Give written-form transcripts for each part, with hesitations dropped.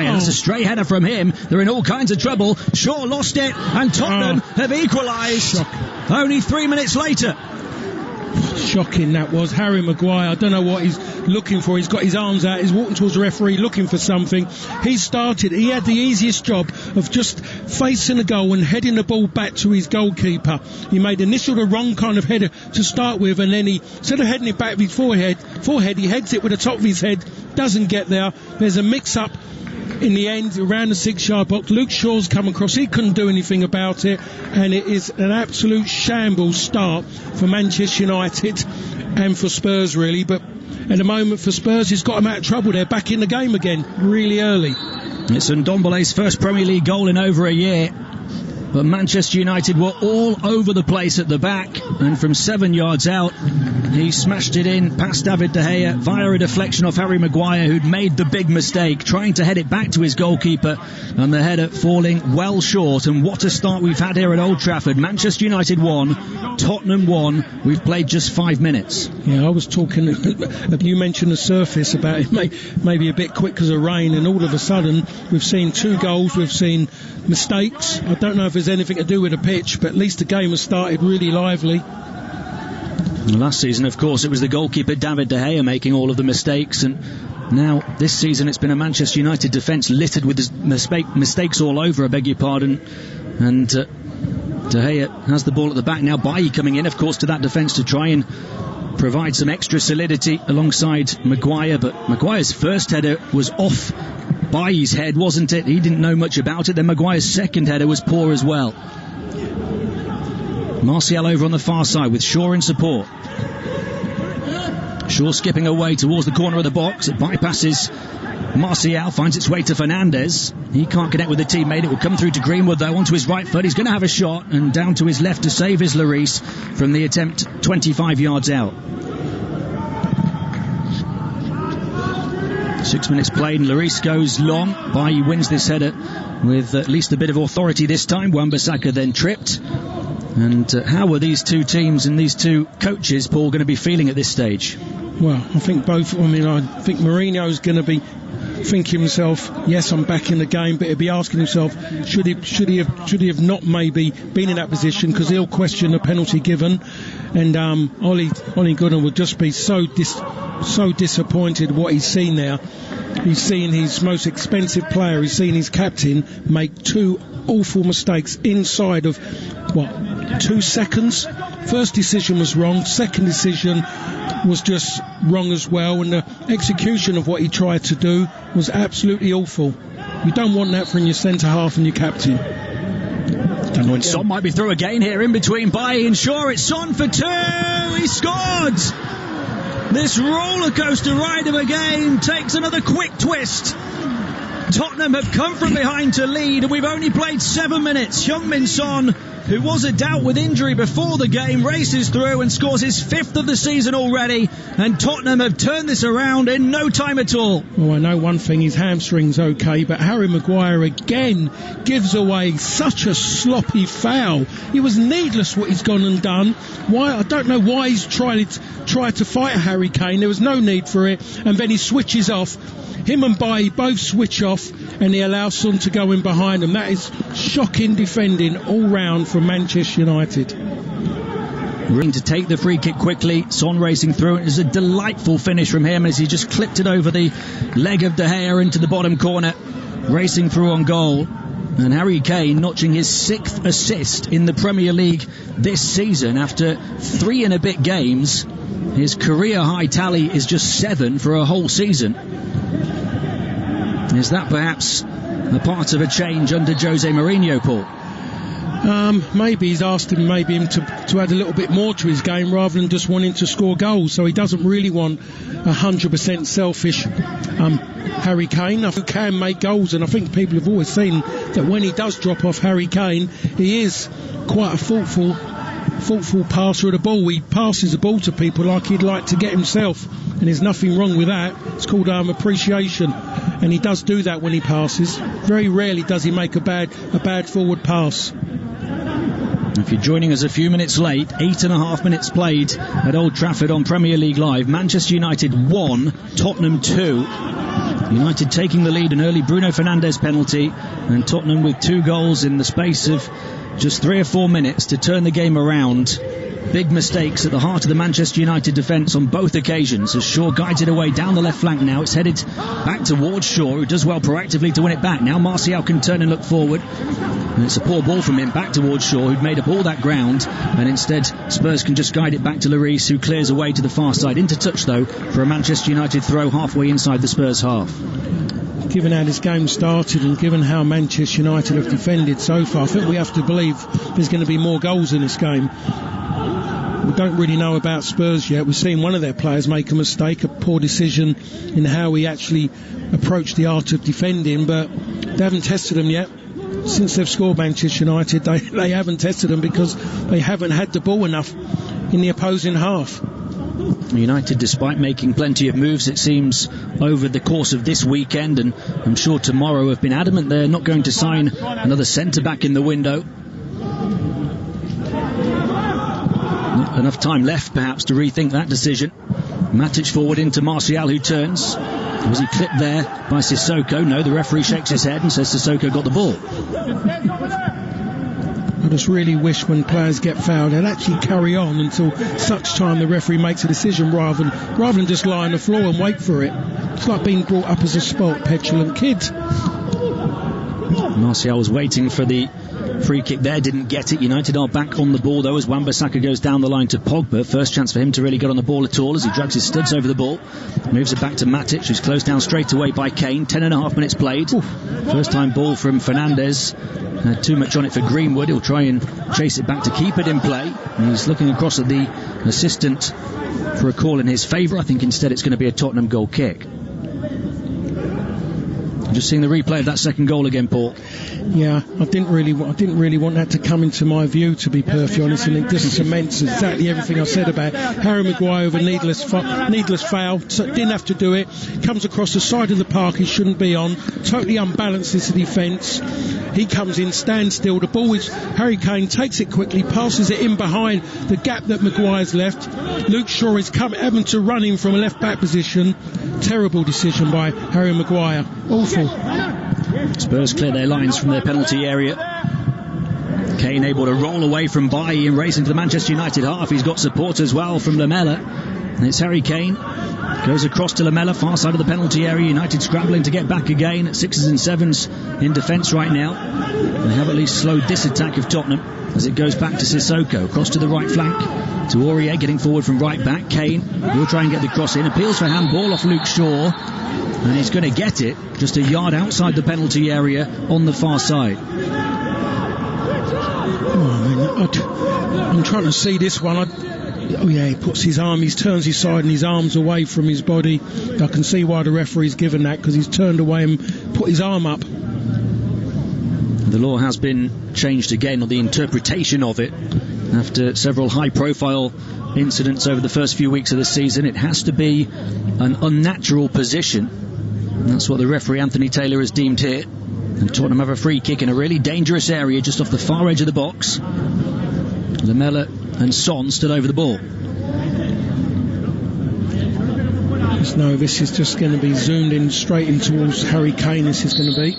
That's a stray header from him. They're in all kinds of trouble. Shaw lost it, and Tottenham have equalised. Only 3 minutes later. Shocking that was. Harry Maguire, I don't know what he's looking for. He's got his arms out, he's walking towards the referee looking for something. He had the easiest job of just facing the goal and heading the ball back to his goalkeeper. He made initially the wrong kind of header to start with, and then instead of heading it back with his forehead, he heads it with the top of his head, doesn't get there. There's a mix-up in the end around the 6-yard box. Luke Shaw's come across, he couldn't do anything about it, and it is an absolute shambles start for Manchester United and for Spurs really. But at the moment for Spurs, it's got them out of trouble. They're back in the game again really early. It's Ndombele's first Premier League goal in over a year, but Manchester United were all over the place at the back, and from 7 yards out he smashed it in past David De Gea via a deflection off Harry Maguire, who'd made the big mistake trying to head it back to his goalkeeper, and the header falling well short. And what a start we've had here at Old Trafford. Manchester United 1, Tottenham 1. We've played just 5 minutes. Yeah, I was talking, you mentioned the surface about it maybe a bit quick because of rain, and all of a sudden we've seen 2 goals, we've seen mistakes. I don't know if there's anything to do with the pitch, but at least the game has started really lively. Last season, of course, it was the goalkeeper David De Gea making all of the mistakes, and now this season it's been a Manchester United defence littered with mistakes all over, I beg your pardon. And De Gea has the ball at the back now. Bailly coming in, of course, to that defence to try and provide some extra solidity alongside Maguire, but Maguire's first header was off Bailly's head, wasn't it? He didn't know much about it. Then Maguire's second header was poor as well. Martial over on the far side with Shaw in support. Shaw skipping away towards the corner of the box. It bypasses Martial, finds its way to Fernandes. He can't connect with the teammate. It will come through to Greenwood though, onto his right foot. He's going to have a shot, and down to his left to save is Lloris from the attempt 25 yards out. 6 minutes played, and Lloris goes long. Bailly wins this header with at least a bit of authority this time. Wan-Bissaka then tripped. And how are these two teams and these two coaches, Paul, going to be feeling at this stage? Well, I think I think Mourinho's going to be thinking himself, yes, I'm back in the game, but he'll be asking himself, should he have not maybe been in that position, because he'll question the penalty given. And Ole Gunnar will just be so disappointed what he's seen there. He's seen his most expensive player, he's seen his captain make 2 awful mistakes inside of 2 seconds. First decision was wrong, second decision was just wrong as well, and the execution of what he tried to do was absolutely awful. You don't want that from your centre half and your captain. Son might be through again here in between Bailly and Shaw. It's Son for 2. He scored. This roller coaster ride of a game takes another quick twist. Tottenham have come from behind to lead, and we've only played 7 minutes. Heung-min Son, who was a doubt with injury before the game, races through and scores his 5th of the season already, and Tottenham have turned this around in no time at all. Well, I know one thing, his hamstring's okay, but Harry Maguire again gives away such a sloppy foul. It was needless what he's gone and done. Why? I don't know why he's tried to fight Harry Kane. There was no need for it, and then he switches off. Him and Bailly both switch off, and he allows Son to go in behind them. That is shocking defending all round from Manchester United. Ring to take the free kick quickly. Son racing through. It was a delightful finish from him as he just clipped it over the leg of De Gea into the bottom corner, racing through on goal. And Harry Kane notching his 6th assist in the Premier League this season after 3 and a bit games. His career high tally is just 7 for a whole season. Is that perhaps a part of a change under Jose Mourinho, Paul? Maybe he's asked him to add a little bit more to his game rather than just wanting to score goals. So he doesn't really want 100% selfish Harry Kane. I think he can make goals, and I think people have always seen that when he does drop off Harry Kane, he is quite a thoughtful passer of the ball. He passes the ball to people like he'd like to get himself, and there's nothing wrong with that. It's called appreciation, and he does do that when he passes. Very rarely does he make a bad forward pass. If you're joining us a few minutes late, 8.5 minutes played at Old Trafford on Premier League Live. Manchester United 1, Tottenham 2. United taking the lead, an early Bruno Fernandes penalty, and Tottenham with 2 goals in the space of just 3 or 4 minutes to turn the game around. Big mistakes at the heart of the Manchester United defence on both occasions as Shaw guides it away down the left flank now. It's headed back towards Shaw, who does well proactively to win it back. Now Martial can turn and look forward. And it's a poor ball from him back towards Shaw, who'd made up all that ground. And instead, Spurs can just guide it back to Lloris, who clears away to the far side. Into touch, though, for a Manchester United throw halfway inside the Spurs half. Given how this game started and given how Manchester United have defended so far, I think we have to believe there's going to be more goals in this game. We don't really know about Spurs yet. We've seen one of their players make a mistake, a poor decision in how he actually approached the art of defending, but they haven't tested them yet. Since they've scored Manchester United, they haven't tested them because they haven't had the ball enough in the opposing half. United, despite making plenty of moves, it seems, over the course of this weekend, and I'm sure tomorrow, have been adamant they're not going to sign another centre-back in the window. Not enough time left, perhaps, to rethink that decision. Matic forward into Martial, who turns. Was he clipped there by Sissoko? No, the referee shakes his head and says Sissoko got the ball. I just really wish when players get fouled they'd actually carry on until such time the referee makes a decision rather than just lie on the floor and wait for it. It's like being brought up as a spoilt, petulant kid. Martial was waiting for the free kick there, didn't get it. United are back on the ball though as Wan-Bissaka goes down the line to Pogba. First chance for him to really get on the ball at all as he drags his studs over the ball. Moves it back to Matic, who's closed down straight away by Kane. 10.5 minutes played. First time ball from Fernandes. Too much on it for Greenwood. He'll try and chase it back to keep it in play. And he's looking across at the assistant for a call in his favour. I think instead it's going to be a Tottenham goal kick. Just seeing the replay of that second goal again, Paul. Yeah, I didn't really want that to come into my view, to be perfectly honest, and it just cements exactly everything I said about Harry Maguire with a needless foul. Didn't have to do it. Comes across the side of the park he shouldn't be on. Totally unbalances the defence. He comes in, stands still. The ball is Harry Kane takes it quickly, passes it in behind the gap that Maguire's left. Luke Shaw is having to run in from a left back position. Terrible decision by Harry Maguire. Awful. Spurs clear their lines from their penalty area. Kane able to roll away from Bailly and race into the Manchester United half. He's got support as well from Lamela. And it's Harry Kane. Goes across to Lamela, far side of the penalty area. United scrambling to get back again at 6s and 7s in defence right now. They have at least slowed this attack of Tottenham as it goes back to Sissoko. Across to the right flank to Aurier, getting forward from right back. Kane will try and get the cross in. Appeals for handball off Luke Shaw. And he's going to get it just a yard outside the penalty area on the far side. I'm trying to see this one. He puts his arm, he turns his side and his arms away from his body. I can see why the referee's given that, because he's turned away and put his arm up. The law has been changed again, or the interpretation of it, after several high-profile incidents over the first few weeks of the season. It has to be an unnatural position. And that's what the referee Anthony Taylor has deemed here. And Tottenham have a free kick in a really dangerous area just off the far edge of the box. Lamela and Son stood over the ball. No, this is just going to be zoomed in straight in towards Harry Kane. This is going to be.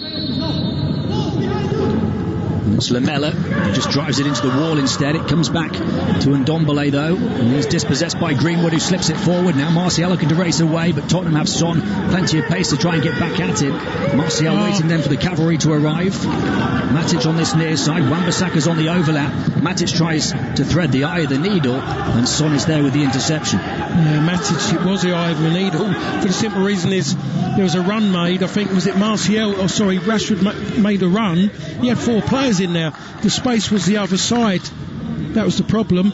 It's Lamela. He just drives it into the wall instead. It comes back to Ndombele though, and he's dispossessed by Greenwood, who slips it forward. Now Martial looking to race away, but Tottenham have Son, plenty of pace to try and get back at him. Martial waiting then for the cavalry to arrive. Matic on this near side. Wan-Bissaka's on the overlap. Matic tries to thread the eye of the needle, and Son is there with the interception. Yeah, Matic, it was the eye of the needle. For the simple reason is there was a run made. I think, was it Rashford made a run. He had 4 players in there. The space was the other side. That was the problem.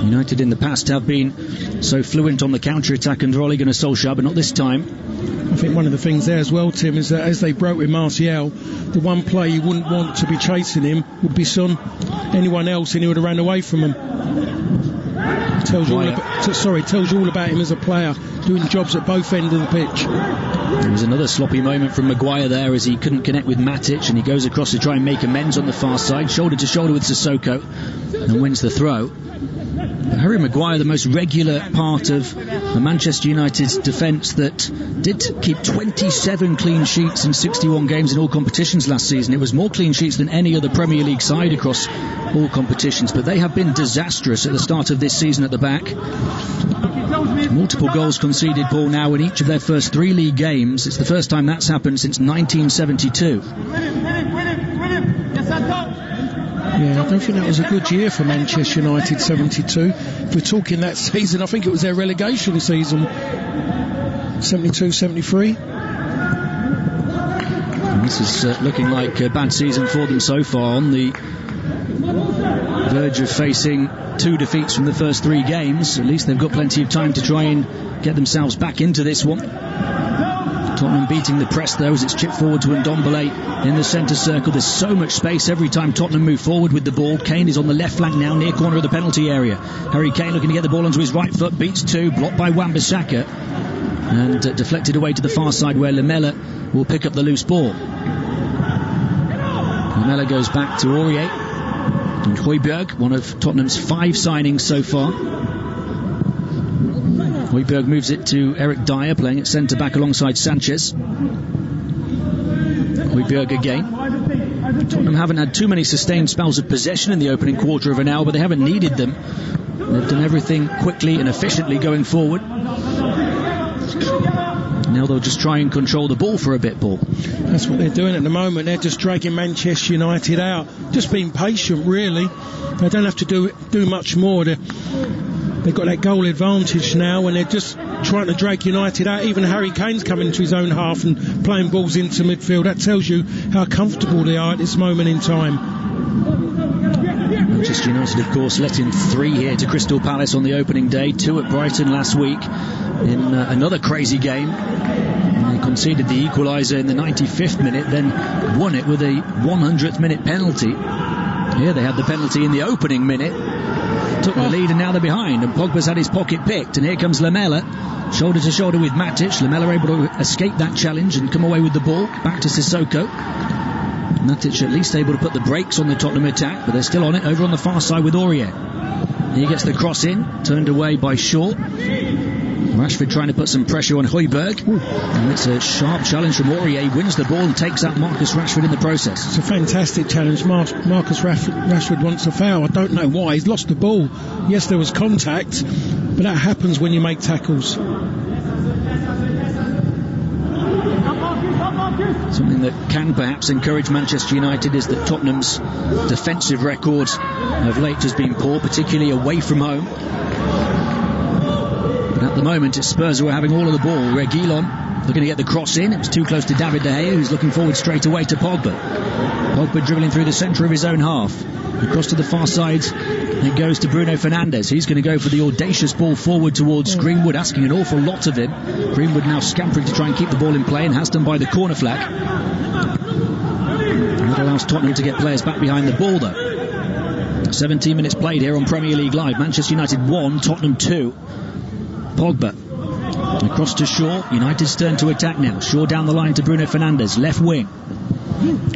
United in the past have been so fluent on the counter-attack under Ole Gunnar Solskjaer, but not this time. I think one of the things there as well, Tim, is that as they broke with Martial, the one player you wouldn't want to be chasing him would be Son. Anyone else, and he would have ran away from him. tells you all about him as a player, doing jobs at both ends of the pitch. There was another sloppy moment from Maguire there as he couldn't connect with Matic, and he goes across to try and make amends on the far side, shoulder to shoulder with Sissoko, and wins the throw. But Harry Maguire, the most regular part of the Manchester United defence that did keep 27 clean sheets in 61 games in all competitions last season. It was more clean sheets than any other Premier League side across all competitions, but they have been disastrous at the start of this season at the back. Multiple goals conceded, Paul, now in each of their first 3 league games. It's the first time that's happened since 1972. Yeah, I don't think that was a good year for Manchester United, 72. If we're talking that season, I think it was their relegation season, 72-73. This is looking like a bad season for them so far, on the verge of facing 2 defeats from the first 3 games. At least they've got plenty of time to try and get themselves back into this one. Tottenham beating the press though as it's chipped forward to Ndombele in the centre circle. There's so much space every time Tottenham move forward with the ball. Kane is on the left flank now, near corner of the penalty area. Harry Kane looking to get the ball onto his right foot, beats 2, blocked by Wan-Bissaka, and deflected away to the far side where Lamela will pick up the loose ball. Lamela goes back to Aurier and Højbjerg, one of Tottenham's 5 signings so far. Højbjerg moves it to Eric Dyer, playing at centre-back alongside Sanchez. Højbjerg again. Tottenham haven't had too many sustained spells of possession in the opening quarter of an hour, but they haven't needed them. They've done everything quickly and efficiently going forward. Now they'll just try and control the ball for a bit, Paul. That's what they're doing at the moment. They're just dragging Manchester United out. Just being patient, really. They don't have to do much more. They've got that goal advantage now, and they're just trying to drag United out. Even Harry Kane's coming into his own half and playing balls into midfield. That tells you how comfortable they are at this moment in time. Manchester United, of course, let in 3 here to Crystal Palace on the opening day, 2 at Brighton last week in another crazy game. And they conceded the equaliser in the 95th minute, then won it with a 100th minute penalty. Here they had the penalty in the opening minute, took the lead, and now they're behind, and Pogba's had his pocket picked, and here comes Lamela, shoulder to shoulder with Matic. Lamela able to escape that challenge and come away with the ball, back to Sissoko. Matic at least able to put the brakes on the Tottenham attack, but they're still on it over on the far side with Aurier. He gets the cross in, turned away by Shaw. Rashford trying to put some pressure on Højbjerg, and it's a sharp challenge from Aurier. Wins the ball and takes out Marcus Rashford in the process. It's a fantastic challenge. Marcus Rashford wants a foul. I don't know why. He's lost the ball. Yes, there was contact, but that happens when you make tackles. Something that can perhaps encourage Manchester United is that Tottenham's defensive record of late has been poor, particularly away from home. But at the moment it's Spurs who are having all of the ball. Reguilon looking to get the cross in. It was too close to David De Gea, who's looking forward straight away to Pogba. Pogba dribbling through the centre of his own half. Across to the far side it goes to Bruno Fernandes. He's going to go for the audacious ball forward towards Greenwood, asking an awful lot of him. Greenwood now scampering to try and keep the ball in play, and has done by the corner flag. And that allows Tottenham to get players back behind the ball though. 17 minutes played here on Premier League Live. Manchester United 1, Tottenham 2. Pogba across to Shaw. United's turn to attack now. Shaw down the line to Bruno Fernandes, left wing.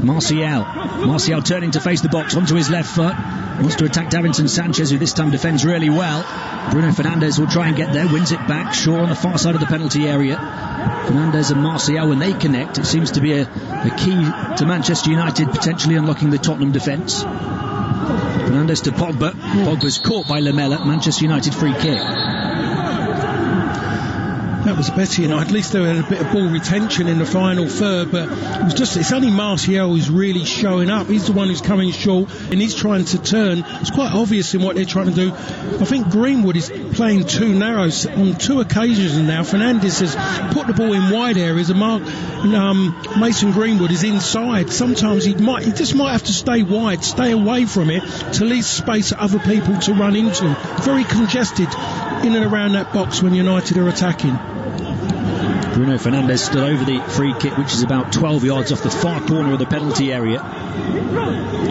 Martial turning to face the box, onto his left foot. Wants to attack Davinson Sanchez, who this time defends really well. Bruno Fernandes will try and get there, wins it back. Shaw on the far side of the penalty area. Fernandes and Martial, when they connect, it seems to be a key to Manchester United potentially unlocking the Tottenham defence. Fernandes to Pogba. Pogba's caught by Lamela. Manchester United free kick. That was better, at least they had a bit of ball retention in the final third, but it's only Martial who's really showing up. He's the one who's coming short, and he's trying to turn. It's quite obvious in what they're trying to do. I think Greenwood is playing too narrow on 2 occasions now. Fernandes has put the ball in wide areas, and Mason Greenwood is inside. Sometimes he just might have to stay wide, stay away from it, to leave space for other people to run into. Very congested in and around that box when United are attacking. Bruno Fernandes stood over the free kick, which is about 12 yards off the far corner of the penalty area.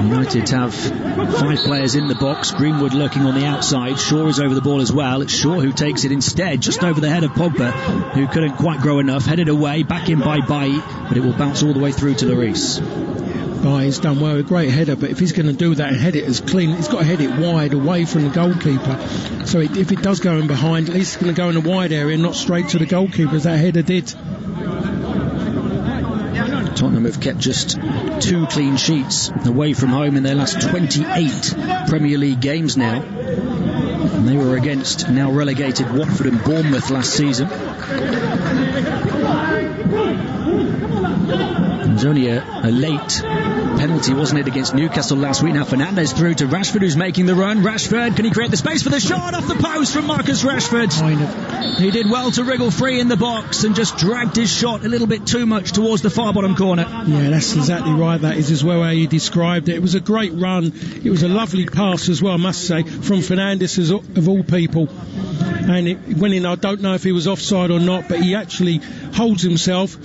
United have 5 players in the box. Greenwood lurking on the outside. Shaw is over the ball as well. It's Shaw who takes it instead, just over the head of Pogba, who couldn't quite grow enough. Headed away, back in by Bailly, but it will bounce all the way through to Lloris. He's done well, a great header, but if he's going to do that and head it as clean, he's got to head it wide away from the goalkeeper. So if it does go in behind, at least it's going to go in a wide area, not straight to the goalkeeper as that header did. Tottenham have kept just 2 clean sheets away from home in their last 28 Premier League games now. And they were against now relegated Watford and Bournemouth last season. It was only a late penalty, wasn't it, against Newcastle last week. Now Fernandes through to Rashford, who's making the run. Rashford, can he create the space for the shot off the post from Marcus Rashford? Kind of. He did well to wriggle free in the box and just dragged his shot a little bit too much towards the far bottom corner. Yeah, that's exactly right. That is as well how you described it. It was a great run. It was a lovely pass as well, I must say, from Fernandes of all people. And it went in. I don't know if he was offside or not, but he actually holds himself.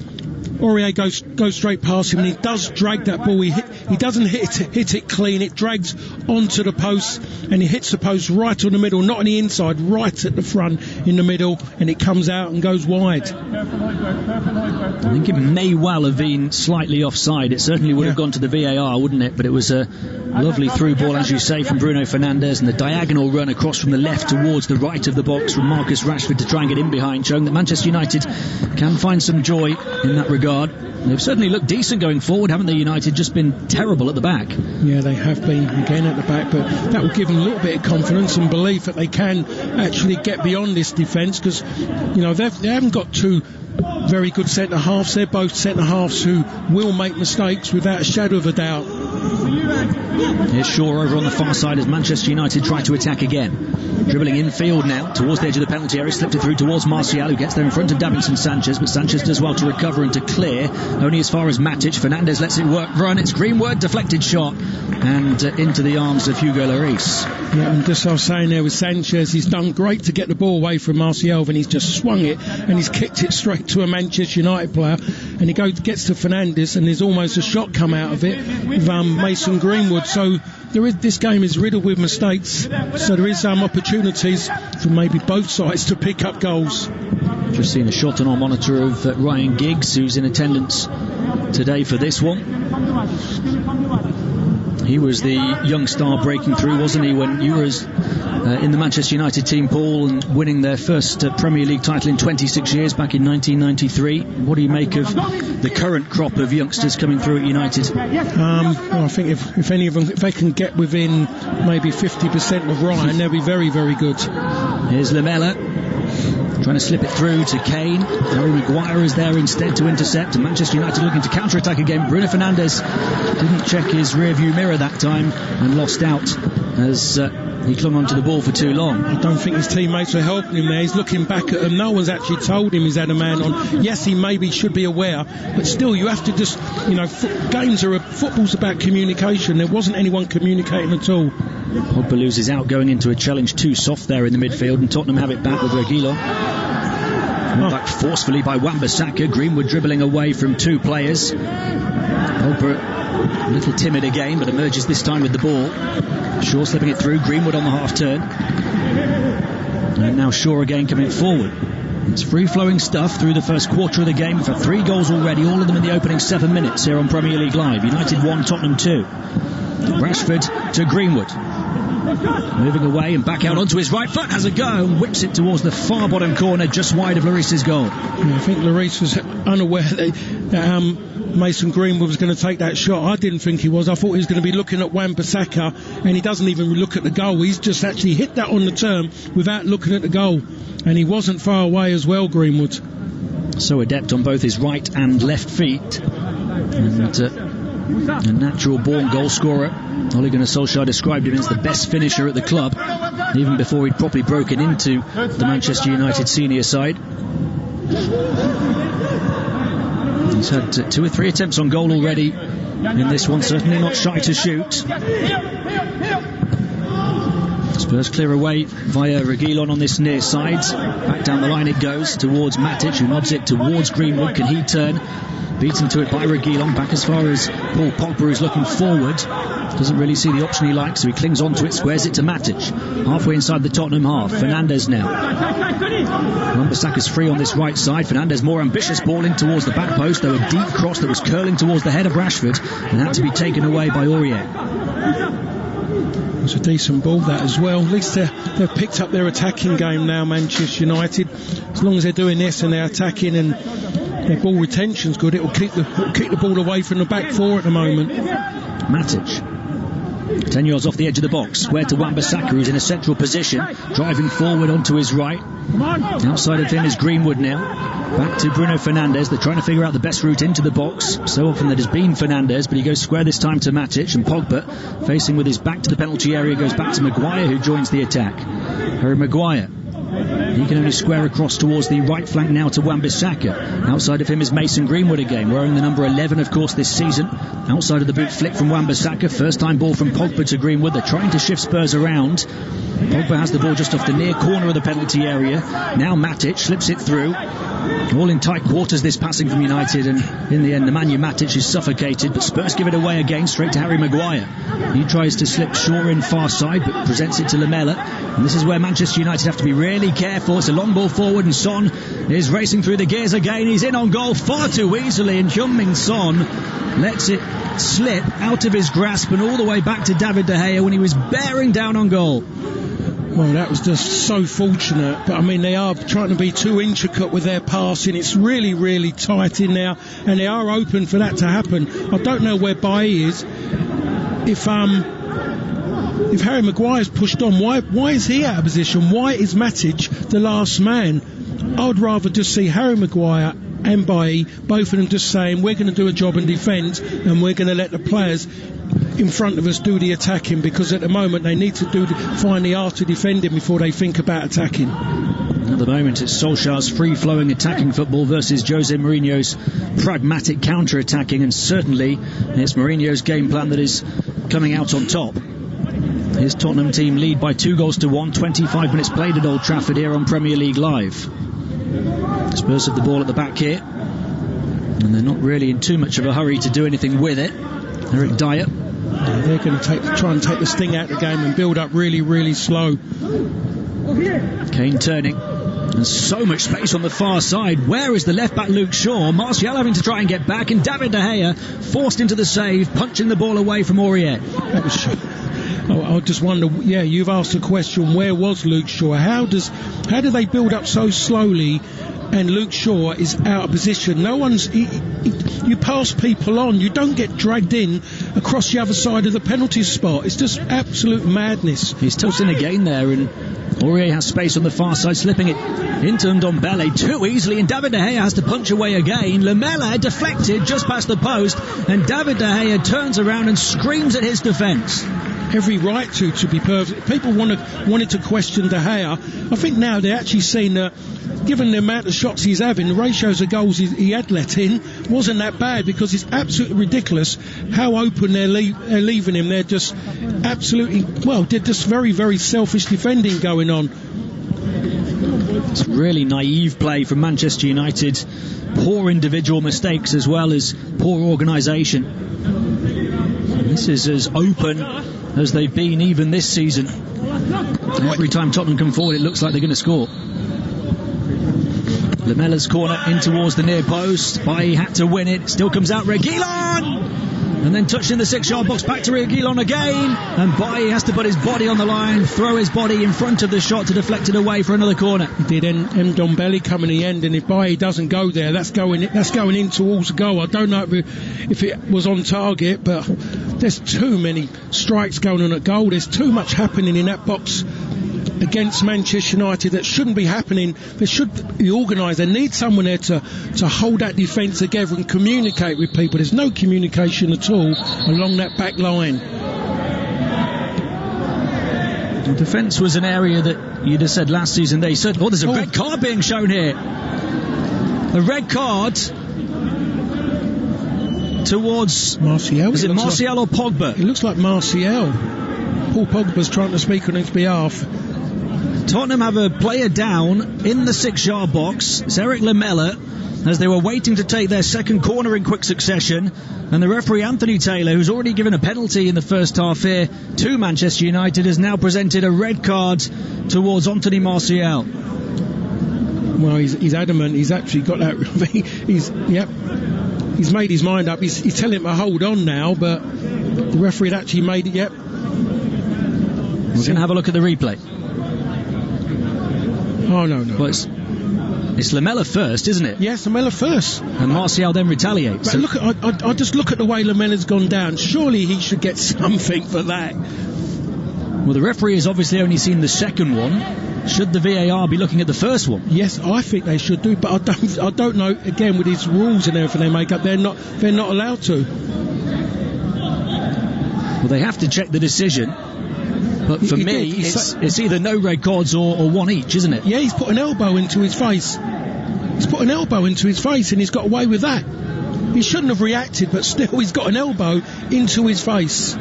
Aurier goes straight past him, and he does drag that ball. He doesn't hit it clean. It drags onto the post, and he hits the post right on the middle, not on the inside, right at the front in the middle, and it comes out and goes wide. I think it may well have been slightly offside. It certainly would have gone to the VAR, wouldn't it? But it was a lovely through ball, as you say, from Bruno Fernandes, and the diagonal run across from the left towards the right of the box from Marcus Rashford to try and get in behind, showing that Manchester United can find some joy in that regard. They've certainly looked decent going forward, haven't they, United? Just been terrible at the back. Yeah, they have been again at the back, but that will give them a little bit of confidence and belief that they can actually get beyond this defence, because they haven't got 2 very good centre halves. They're both centre halves who will make mistakes without a shadow of a doubt. Here's Shaw over on the far side as Manchester United try to attack again. Dribbling infield now towards the edge of the penalty area, slipped it through towards Martial, who gets there in front of Davinson Sanchez, but Sanchez does well to recover and to clear, only as far as Matic. Fernandes lets it run. It's Greenwood, deflected shot, and into the arms of Hugo Lloris. Yeah, and just as I was saying there with Sanchez, he's done great to get the ball away from Martial, and he's just swung it and he's kicked it straight to a Manchester United player, and he gets to Fernandes, and there's almost a shot come out of it with Mason Greenwood. So this game is riddled with mistakes, so there is some opportunities for maybe both sides to pick up goals. Just seen a shot on our monitor of Ryan Giggs, who's in attendance today for this one. He was the young star breaking through, wasn't he, when you were in the Manchester United team, Paul, and winning their first Premier League title in 26 years back in 1993. What do you make of the current crop of youngsters coming through at United? Well, I think if any of them, if they can get within maybe 50% of Ryan, they'll be very, very good. Here's Lamela trying to slip it through to Kane. Harry Maguire is there instead to intercept, and Manchester United looking to counter-attack again. Bruno Fernandes didn't check his rear-view mirror that time and lost out as he clung onto the ball for too long. I don't think his teammates are helping him there. He's looking back at him. No one's actually told him he's had a man on. Yes, he maybe should be aware, but still you have to just, football's about communication. There wasn't anyone communicating at all. Pogba loses out, going into a challenge too soft there in the midfield, and Tottenham have it back with Reguilon. Back forcefully by Wan-Bissaka. Greenwood dribbling away from 2 players. Pogba a little timid again, but emerges this time with the ball. Shaw slipping it through. Greenwood on the half turn. And now Shaw again coming forward. It's free-flowing stuff through the first quarter of the game. We've had 3 goals already, all of them in the opening 7 minutes here on Premier League Live. United 1, Tottenham 2. Rashford to Greenwood. Moving away and back out onto his right foot, has a go and whips it towards the far bottom corner, just wide of Lloris's goal. Yeah, I think Lloris was unaware that Mason Greenwood was going to take that shot. I didn't think he was. I thought he was going to be looking at Wan-Bissaka, and he doesn't even look at the goal. He's just actually hit that on the turn without looking at the goal, and he wasn't far away as well, Greenwood. So adept on both his right and left feet, and a natural-born goal scorer. Ole Gunnar Solskjaer described him as the best finisher at the club, even before he'd properly broken into the Manchester United senior side. He's had 2 or 3 attempts on goal already in this one, certainly not shy to shoot. Spurs clear away via Reguilon on this near side. Back down the line it goes towards Matic, who nods it towards Greenwood. Can he turn? Beaten to it by Reguilon. Back as far as Paul Pogba, who's looking forward. Doesn't really see the option he likes, so he clings onto it, squares it to Matic. Halfway inside the Tottenham half. Fernandes now. Wan-Bissaka's free on this right side. Fernandes more ambitious, ball in towards the back post, though a deep cross that was curling towards the head of Rashford and had to be taken away by Aurier. It's a decent ball, that, as well. At least they've picked up their attacking game now, Manchester United. As long as they're doing this and they're attacking and their ball retention's good, it'll keep the ball away from the back four at the moment. Matic, 10 yards off the edge of the box, square to Wan-Bissaka, who's in a central position, driving forward onto his right. Outside of him is Greenwood now. Back to Bruno Fernandes. They're trying to figure out the best route into the box. So often that has been Fernandes, but he goes square this time to Matic, and Pogba, facing with his back to the penalty area, goes back to Maguire, who joins the attack. Harry Maguire. He can only square across towards the right flank now to Wan-Bissaka. Outside of him is Mason Greenwood again, wearing the number 11 of course this season. Outside of the boot flick from Wan-Bissaka. First time ball from Pogba to Greenwood. They're trying to shift Spurs around. Pogba has the ball just off the near corner of the penalty area. Now Matic slips it through. All in tight quarters, this passing from United, and in the end Nemanja Matic is suffocated, but Spurs give it away again, straight to Harry Maguire. He tries to slip Shaw in far side, but presents it to Lamela, and this is where Manchester United have to be really careful. It's a long ball forward, and Son is racing through the gears again. He's in on goal far too easily, and Heung-min Son lets it slip out of his grasp and all the way back to David De Gea when he was bearing down on goal. Well, that was just so fortunate, but I mean, they are trying to be too intricate with their passing. It's really, really tight in there, and they are open for that to happen. I don't know where Bailly is. If Harry Maguire's pushed on, why is he out of position? Why is Matic the last man? I'd rather just see Harry Maguire and Bailly, both of them just saying, we're going to do a job in defence and we're going to let the players in front of us do the attacking, because at the moment they need to find the art of defending before they think about attacking. At the moment it's Solskjaer's free-flowing attacking football versus Jose Mourinho's pragmatic counter-attacking, and certainly it's Mourinho's game plan that is coming out on top. His Tottenham team lead by 2-1, 25 minutes played at Old Trafford here on Premier League Live. Spurs have the ball at the back here, and they're not really in too much of a hurry to do anything with it. Eric Dyer. They're going to try and take the sting out of the game and build up really, really slow. Kane turning, and so much space on the far side. Where is the left back Luke Shaw? Martial having to try and get back, and David De Gea forced into the save, punching the ball away from Aurier. That was I just wonder, you've asked the question, where was Luke Shaw? How do they build up so slowly and Luke Shaw is out of position? You pass people on, you don't get dragged in across the other side of the penalty spot. It's just absolute madness. He's tucked in again there, and Aurier has space on the far side, slipping it into Ndombele too easily, and David De Gea has to punch away again. Lamela deflected just past the post, and David De Gea turns around and screams at his defence. Every right to be perfect. People wanted to question De Gea. I think now they're actually seeing that, given the amount of shots he's having, the ratios of goals he had let in wasn't that bad, because it's absolutely ridiculous how open they're leaving him. They're just absolutely, they're just very, very selfish defending going on. It's really naive play from Manchester United. Poor individual mistakes as well as poor organisation. This is as open as they've been even this season. Every time Tottenham come forward, it looks like they're going to score. Lamela's corner in towards the near post. Bailly had to win it. Still comes out Reguilon, and then touched in the 6-yard box. Back to Reguilon again, and Bailly has to put his body on the line, throw his body in front of the shot to deflect it away for another corner. He did. Ndombele come in the end, and if Bailly doesn't go there, that's going in towards the goal. I don't know if it was on target, but there's too many strikes going on at goal. There's too much happening in that box against Manchester United that shouldn't be happening. They should be organised. They need someone there to hold that defence together and communicate with people. There's no communication at all along that back line. The defence was an area that you'd have said last season they said, there's a red card being shown here. A red card towards Martial. Is it Martial or Pogba? It looks like Martial. Paul Pogba's trying to speak on his behalf. Tottenham have a player down in the 6-yard box. It's Eric Lamela, as they were waiting to take their second corner in quick succession. And the referee, Anthony Taylor, who's already given a penalty in the first half here to Manchester United, has now presented a red card towards Anthony Martial. Well, he's adamant. He's actually got that. He's made his mind up. He's telling him to hold on now, but the referee had actually made it. Yep. We're going to have a look at the replay. Oh, no. Well, it's Lamela first, isn't it? Yes, Lamela first. And Martial then retaliates. But I just look at the way Lamela's gone down. Surely he should get something for that. Well, the referee has obviously only seen the second one. Should the VAR be looking at the first one? Yes, I think they should do, but I don't know. Again, with these rules and everything they make up, they're not allowed to. Well, they have to check the decision. But for me, it's either no red cards or one each, isn't it? Yeah, he's put an elbow into his face. And he's got away with that. He shouldn't have reacted, but still, he's got an elbow into his face.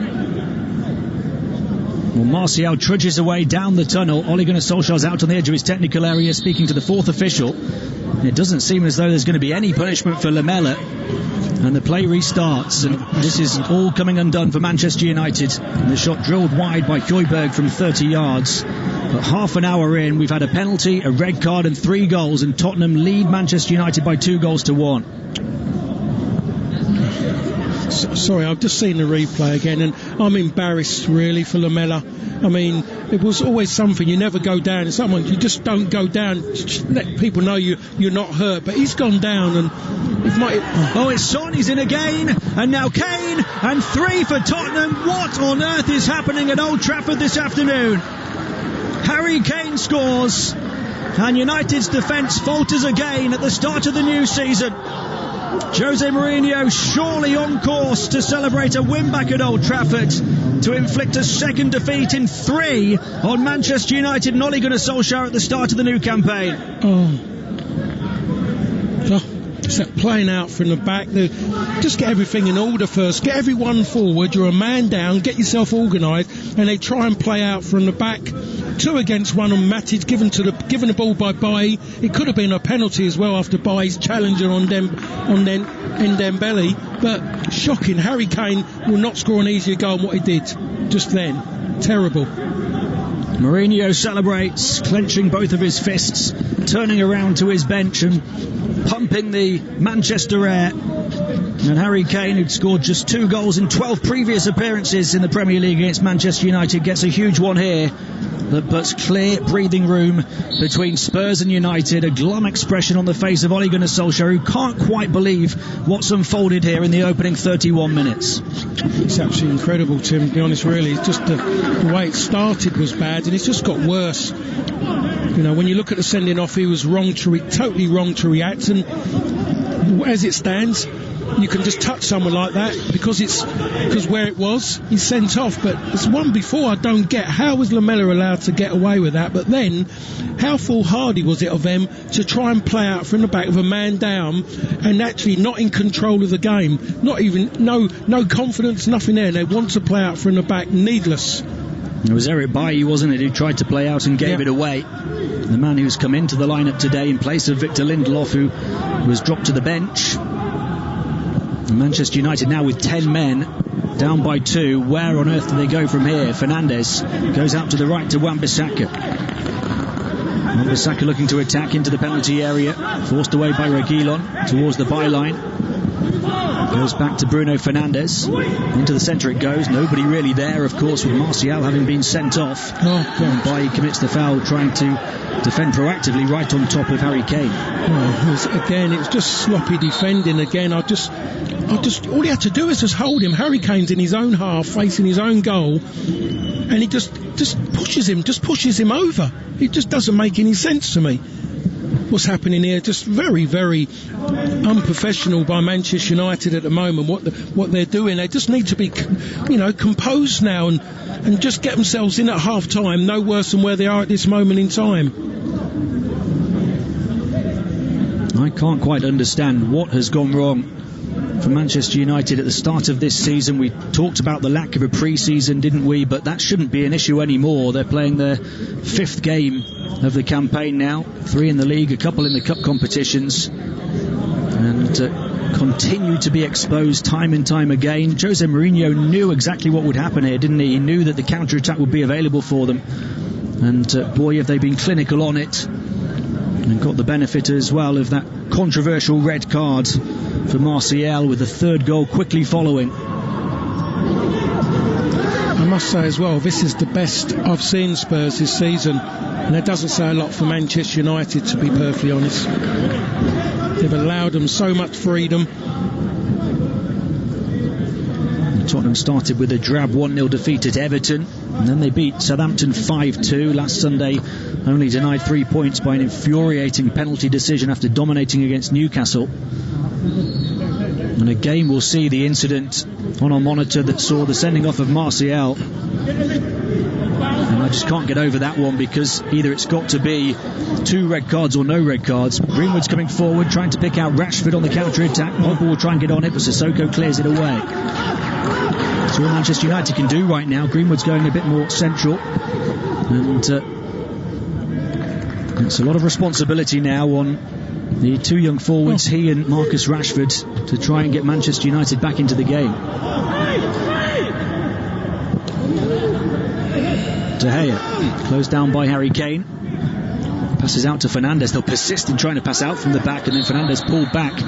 Well, Martial trudges away down the tunnel. Ole Gunnar Solskjaer's out on the edge of his technical area, speaking to the fourth official. It doesn't seem as though there's going to be any punishment for Lamela. And the play restarts, and this is all coming undone for Manchester United. And the shot drilled wide by Højbjerg from 30 yards. But half an hour in, we've had a penalty, a red card and 3 goals, and Tottenham lead Manchester United by 2-1. Sorry, I've just seen the replay again, and I'm embarrassed really for Lamela. I mean, it was always something. You never go down. It's someone you just don't go down. Just let people know you're not hurt. But he's gone down, and it might. Oh, it's Son. He's in again, and now Kane, and 3 for Tottenham. What on earth is happening at Old Trafford this afternoon? Harry Kane scores, and United's defence falters again at the start of the new season. Jose Mourinho surely on course to celebrate a win back at Old Trafford, to inflict a second defeat in 3 on Manchester United and Ole Gunnar Solskjaer at the start of the new campaign. It's that playing out from the back. Just get everything in order first. Get everyone forward. You're a man down. Get yourself organised. And they try and play out from the back. 2 against 1 on Matic, given the ball by Bailly. It could have been a penalty as well after Bailly's challenger on Dembele. But shocking. Harry Kane will not score an easier goal than what he did just then. Terrible. Mourinho celebrates, clenching both of his fists, turning around to his bench and pumping the Manchester air. And Harry Kane, who'd scored just 2 goals in 12 previous appearances in the Premier League against Manchester United, gets a huge one here that puts clear breathing room between Spurs and United. A glum expression on the face of Ole Gunnar Solskjaer, who can't quite believe what's unfolded here in the opening 31 minutes. It's absolutely incredible, Tim, to be honest, really. It's just the way it started was bad, and it's just got worse. You know, when you look at the sending off, he was totally wrong to react, and as it stands, you can just touch someone like that because where it was, he's sent off. But there's one before I don't get. How was Lamela allowed to get away with that? But then, how foolhardy was it of them to try and play out from the back with a man down and actually not in control of the game? Not even, no confidence, nothing there. They want to play out from the back, needless. It was Eric Bailly, wasn't it, who tried to play out and gave it away. The man who's come into the lineup today in place of Victor Lindelof, who was dropped to the bench. Manchester United now with 10 men, down by 2. Where on earth do they go from here? Fernandes goes out to the right to Wan-Bissaka. Wan-Bissaka looking to attack into the penalty area, forced away by Reguilon towards the byline. Goes back to Bruno Fernandes. Into the centre it goes. Nobody really there, of course, with Martial having been sent off. And Bailly commits the foul, trying to defend proactively right on top of Harry Kane. Again, it's just sloppy defending again. all he had to do is just hold him. Harry Kane's in his own half, facing his own goal, and he just pushes him over. It just doesn't make any sense to me. What's happening here? Just very, very unprofessional by Manchester United at the moment. What they're doing, they just need to be, composed now and just get themselves in at half time. No worse than where they are at this moment in time. I can't quite understand what has gone wrong for Manchester United at the start of this season. We talked about the lack of a pre-season, didn't we? But that shouldn't be an issue anymore. They're playing their 5th game of the campaign now, 3 in the league, a couple in the cup competitions, and continue to be exposed time and time again. Jose Mourinho knew exactly what would happen here, didn't he? He knew that the counter-attack would be available for them, and boy, have they been clinical on it, and got the benefit as well of that controversial red card for Martial, with the 3rd goal quickly following. I must say as well, this is the best I've seen Spurs this season, and that doesn't say a lot for Manchester United, to be perfectly honest. They've allowed them so much freedom. Tottenham started with a drab 1-0 defeat at Everton, and then they beat Southampton 5-2 last Sunday, only denied 3 points by an infuriating penalty decision after dominating against Newcastle. And again we'll see the incident on our monitor that saw the sending off of Martial, and I just can't get over that one, because either it's got to be 2 red cards or no red cards. Greenwood's coming forward trying to pick out Rashford on the counter-attack. Pogba will try and get on it, but Sissoko clears it away. That's all Manchester United can do right now. Greenwood's going a bit more central, and it's a lot of responsibility now on the 2 young forwards, he and Marcus Rashford, to try and get Manchester United back into the game. De Gea, closed down by Harry Kane, passes out to Fernandes. They'll persist in trying to pass out from the back, and then Fernandes pulled back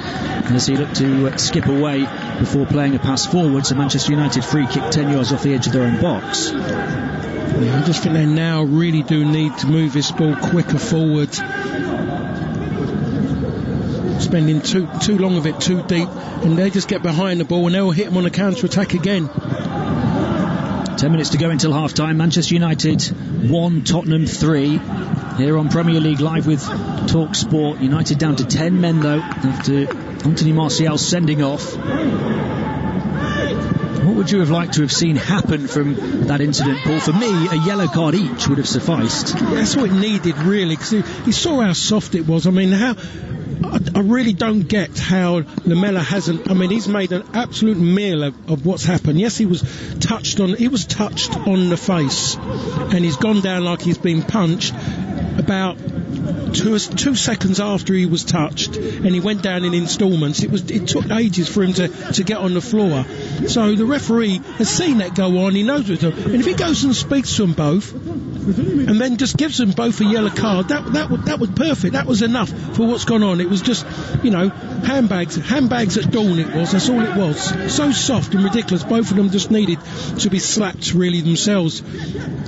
as he looked to skip away before playing a pass forward. So Manchester United free kick 10 yards off the edge of their own box. Yeah, I just think they now really do need to move this ball quicker forward. Spending too long of it too deep, and they just get behind the ball and they'll hit them on a counter-attack again. 10 minutes to go until half-time. Manchester United 1, Tottenham 3. Here on Premier League Live with Talk Sport. United down to 10 men though, after Anthony Martial sending off. What would you have liked to have seen happen from that incident, Paul? For me, a yellow card each would have sufficed. Yeah, that's what it needed, really, because he saw how soft it was. I mean, I really don't get how Lamela hasn't. I mean, he's made an absolute meal of what's happened. Yes, he was touched on the face, and he's gone down like he's been punched. About 2 seconds after he was touched, and he went down in instalments. It took ages for him to get on the floor. So the referee has seen that go on. He knows what to do. And if he goes and speaks to them both, and then just gives them both a yellow card, that was perfect. That was enough for what's gone on. It was just, handbags at dawn. It was. That's all it was. So soft and ridiculous. Both of them just needed to be slapped, really, themselves.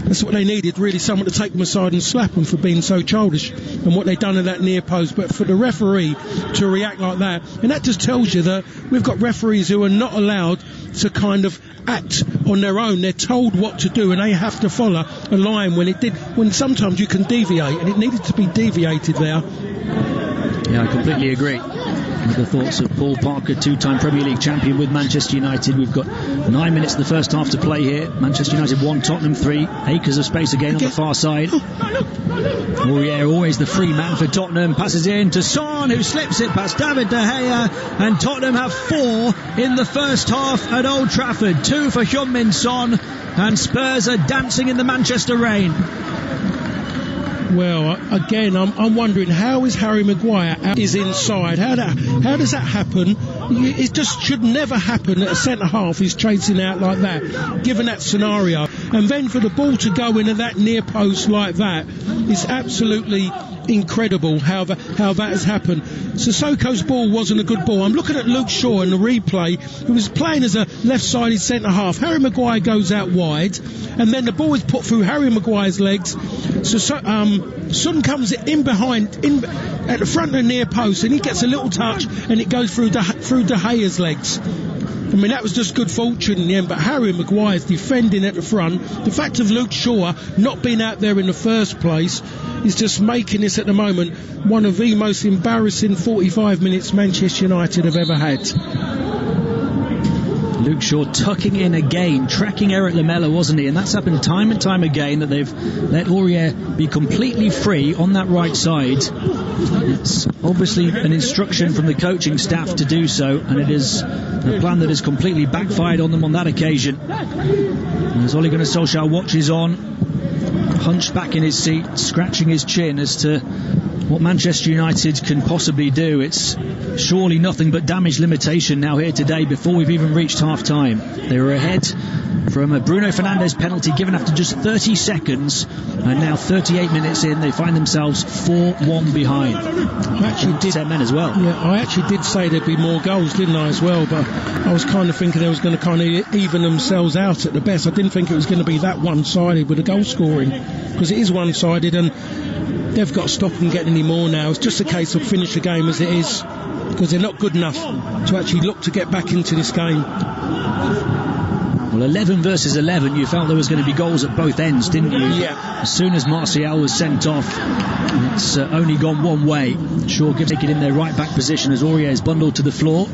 That's what they needed, really, someone to take them aside and slap them for being so childish and what they've done at that near post. But for the referee to react like that, and that just tells you that we've got referees who are not allowed to kind of act on their own. They're told what to do and they have to follow a line when sometimes you can deviate, and it needed to be deviated there. Yeah, I completely agree. The thoughts of Paul Parker, 2-time Premier League champion with Manchester United. We've got 9 minutes of the first half to play here. Manchester United 1, Tottenham 3. Acres of space again on the far side. Oh yeah, always the free man for Tottenham. Passes in to Son, who slips it past David De Gea, and Tottenham have 4 in the first half at Old Trafford. 2 for Heung-min Son, and Spurs are dancing in the Manchester rain. Well, again, I'm wondering, how is Harry Maguire is inside? How does that happen? It just should never happen that a centre-half is chasing out like that, given that scenario. And then for the ball to go in at that near post like that is absolutely incredible how that has happened. Sissoko's ball wasn't a good ball. I'm looking at Luke Shaw in the replay, who was playing as a left-sided centre-half. Harry Maguire goes out wide, and then the ball is put through Harry Maguire's legs. Son comes in behind, at the front of the near post, and he gets a little touch, and it goes through De Gea's legs. I mean, that was just good fortune in the end, but Harry Maguire's defending at the front. The fact of Luke Shaw not being out there in the first place is just making this at the moment one of the most embarrassing 45 minutes Manchester United have ever had. Luke Luke Shaw tucking in again, tracking Eric Lamela, wasn't he? And that's happened time and time again, that they've let Aurier be completely free on that right side. It's obviously an instruction from the coaching staff to do so, and it is a plan that has completely backfired on them on that occasion. And as Ole Gunnar Solskjaer watches on, hunched back in his seat, scratching his chin as to what Manchester United can possibly do. It's surely nothing but damage limitation now here today before we've even reached half-time. They were ahead from a Bruno Fernandes penalty given after just 30 seconds, and now 38 minutes in they find themselves 4-1 behind. I actually did 10 men as well. Yeah, I actually did say there'd be more goals, didn't I, as well, but I was kind of thinking they was going to kind of even themselves out at the best. I didn't think it was going to be that one-sided with the goal scoring, because it is one-sided and they've got to stop them getting any more now. It's just a case of finish the game as it is, because they're not good enough to actually look to get back into this game. Well, 11 versus 11, you felt there was going to be goals at both ends, didn't you? Yeah. As soon as Martial was sent off, it's only gone one way. Shaw gives it in their right back position as Aurier is bundled to the floor.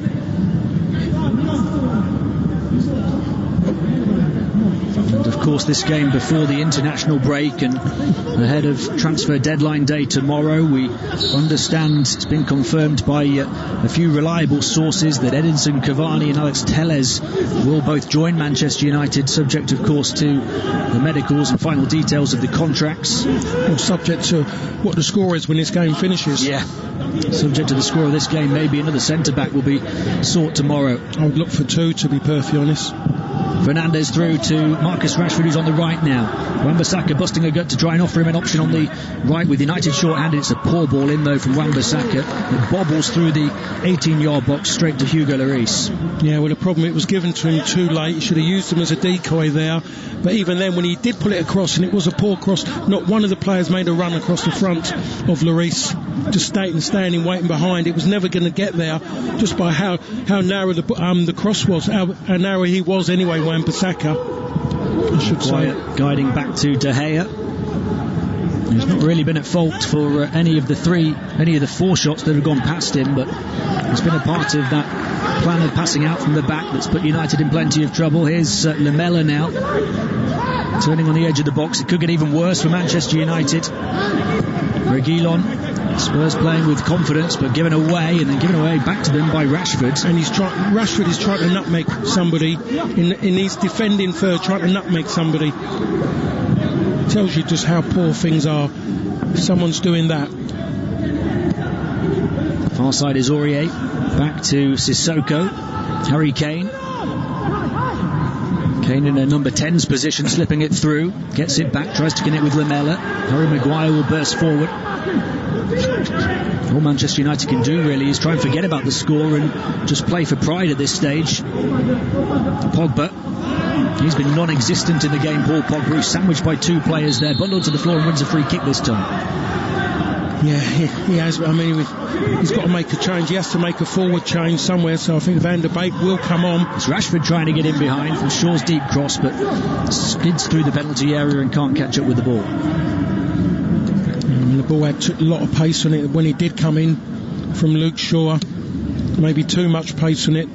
And of course this game before the international break and ahead of transfer deadline day tomorrow. We understand it's been confirmed by a few reliable sources that Edinson Cavani and Alex Telles will both join Manchester United, subject of course to the medicals and final details of the contracts. Well, subject to what the score is when this game finishes. Yeah, subject to the score of this game, maybe another centre-back will be sought tomorrow. I would look for two, to be perfectly honest. Fernandes through to Marcus Rashford, who's on the right now. Wan-Bissaka busting a gut to try and offer him an option on the right with United short-handed. It's a poor ball in though from Wan-Bissaka. It bobbles through the 18-yard box straight to Hugo Lloris. Yeah, well, the problem, it was given to him too late. He should have used him as a decoy there. But even then, when he did pull it across, and it was a poor cross, not one of the players made a run across the front of Lloris, just standing waiting behind. It was never going to get there, just by how narrow the cross was, how narrow he was anyway, Wan-Bissaka, I should say. Guiding back to De Gea. He's not really been at fault for any of the four shots that have gone past him, but he's been a part of that plan of passing out from the back that's put United in plenty of trouble. Here's Lamela now, turning on the edge of the box. It could get even worse for Manchester United. Reguilon, Spurs playing with confidence, but given away, and then given away back to them by Rashford. And Rashford is trying to nutmeg somebody in his defending third, trying to nutmeg somebody. Tells you just how poor things are if someone's doing that. Far side is Aurier, back to Sissoko. Harry Kane in a number 10's position, slipping it through, gets it back, tries to connect with Lamela. Harry Maguire will burst forward. All Manchester United can do really is try and forget about the score and just play for pride at this stage. Pogba, he's been non-existent in the game. Paul Pogba, who's sandwiched by two players there, bundled to the floor and wins a free kick this time. Yeah, he has. I mean, he's got to make a change. He has to make a forward change somewhere, so I think Van der Beek will come on. It's Rashford trying to get in behind from Shaw's deep cross, but skids through the penalty area and can't catch up with the ball. The ball had a lot of pace on it when he did come in from Luke Shaw. Maybe too much pace on it.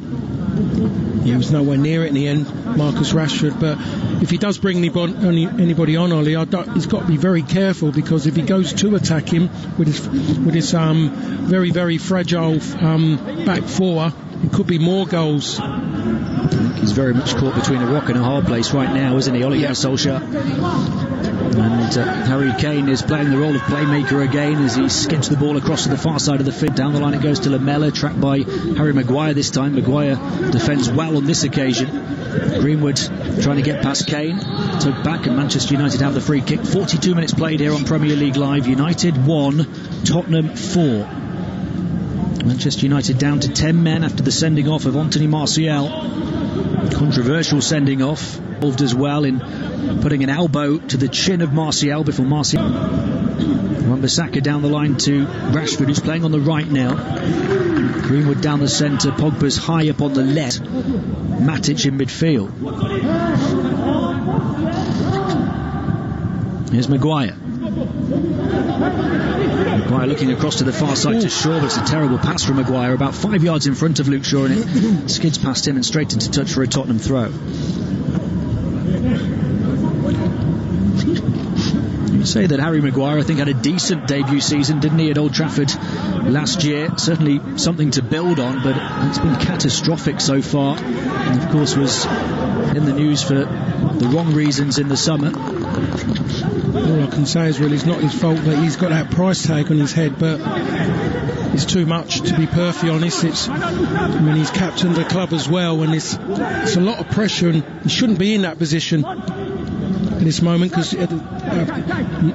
He was nowhere near it in the end, Marcus Rashford. But if he does bring anybody on, Ollie, he's got to be very careful, because if he goes to attack him with his very, very fragile back four, it could be more goals. I think he's very much caught between a rock and a hard place right now, isn't he, Ole Gunnar Solskjaer? And Harry Kane is playing the role of playmaker again as he skips the ball across to the far side of the field. Down the line it goes to Lamela, tracked by Harry Maguire this time. Maguire defends well on this occasion. Greenwood trying to get past Kane, took back, and Manchester United have the free kick. 42 minutes played here on Premier League Live. United 1, Tottenham 4. Manchester United down to 10 men after the sending off of Anthony Martial. Controversial sending off, involved as well in putting an elbow to the chin of Martial before Martial. Wan-Bissaka down the line to Rashford, who's playing on the right now. Greenwood down the centre, Pogba's high up on the left, Matic in midfield. Here's Maguire. Maguire looking across to the far side to Shaw, but it's a terrible pass from Maguire, about 5 yards in front of Luke Shaw, and it skids past him and straight into touch for a Tottenham throw. You say that Harry Maguire, I think, had a decent debut season, didn't he, at Old Trafford last year? Certainly something to build on, but it's been catastrophic so far, and of course was in the news for the wrong reasons in the summer. All I can say is really it's not his fault that he's got that price tag on his head, but it's too much, to be perfectly honest. He's captained the club as well, and it's a lot of pressure, and he shouldn't be in that position at this moment, because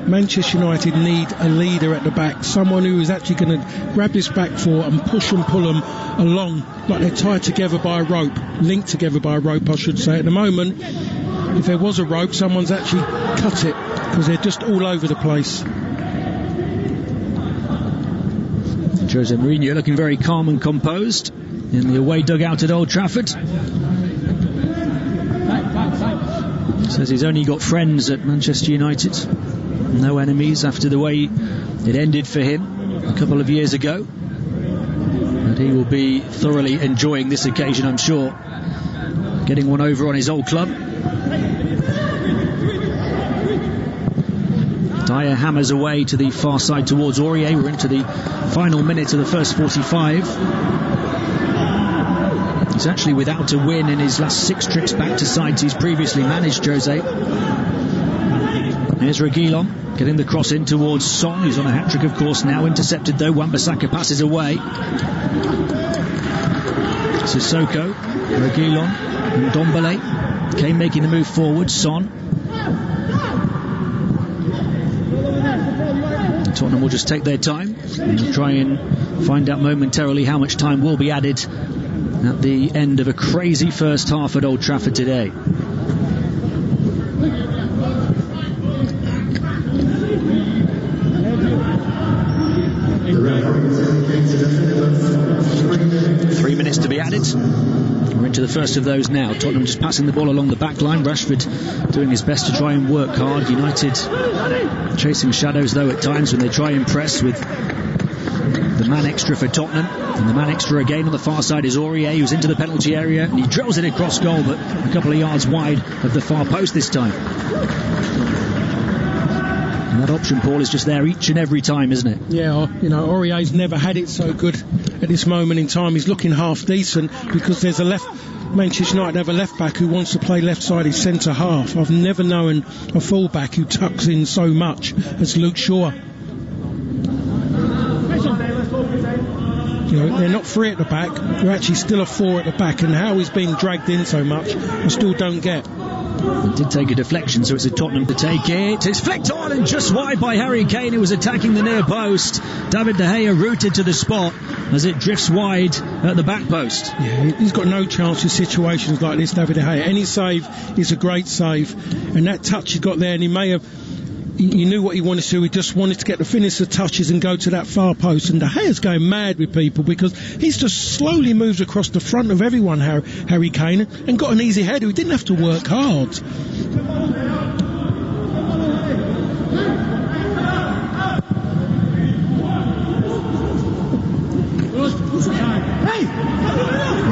Manchester United need a leader at the back, someone who is actually going to grab this back four and push and pull them along like they're tied together by a rope, linked together by a rope, I should say. At the moment, if there was a rope, someone's actually cut it, because they're just all over the place. Jose Mourinho looking very calm and composed in the away dugout at Old Trafford. Says he's only got friends at Manchester United, no enemies after the way it ended for him a couple of years ago. But he will be thoroughly enjoying this occasion, I'm sure, getting one over on his old club. Dyer hammers away to the far side towards Aurier. We're into the final minute of the first 45. He's actually without a win in his last 6 trips back to sides he's previously managed, Jose. Here's Reguilon getting the cross in towards Son, who's on a hat-trick, of course, now intercepted though. Wan-Bissaka passes away. Sissoko, Reguilon, and Ndombele. Kane making the move forward. Son. Tottenham will just take their time and try and find out momentarily how much time will be added at the end of a crazy first half at Old Trafford today. Three minutes to be added. We're into the first of those now. Tottenham just passing the ball along the back line. Rashford doing his best to try and work hard. United chasing shadows though at times when they try and press with the man extra for Tottenham. And the man extra again on the far side is Aurier, who's into the penalty area, and he drills it across goal, but a couple of yards wide of the far post this time. And that option, Paul, is just there each and every time, isn't it? Yeah, Aurier's never had it so good at this moment in time. He's looking half decent because there's Manchester United have a left back who wants to play left-sided centre half. I've never known a full-back who tucks in so much as Luke Shaw. They're not 3 at the back, they're actually still a 4 at the back, and how he's being dragged in so much I still don't get. It did take a deflection, so it's a Tottenham to take it. It's flicked on and just wide by Harry Kane, who was attacking the near post. David De Gea rooted to the spot as it drifts wide at the back post. Yeah, he's got no chance in situations like this, David De Gea. Any save is a great save, and that touch he got there, and he knew what he wanted to do. He just wanted to get the finisher touches and go to that far post, and De Gea's going mad with people because he's just slowly moved across the front of everyone, Harry Kane, and got an easy header. He didn't have to work hard.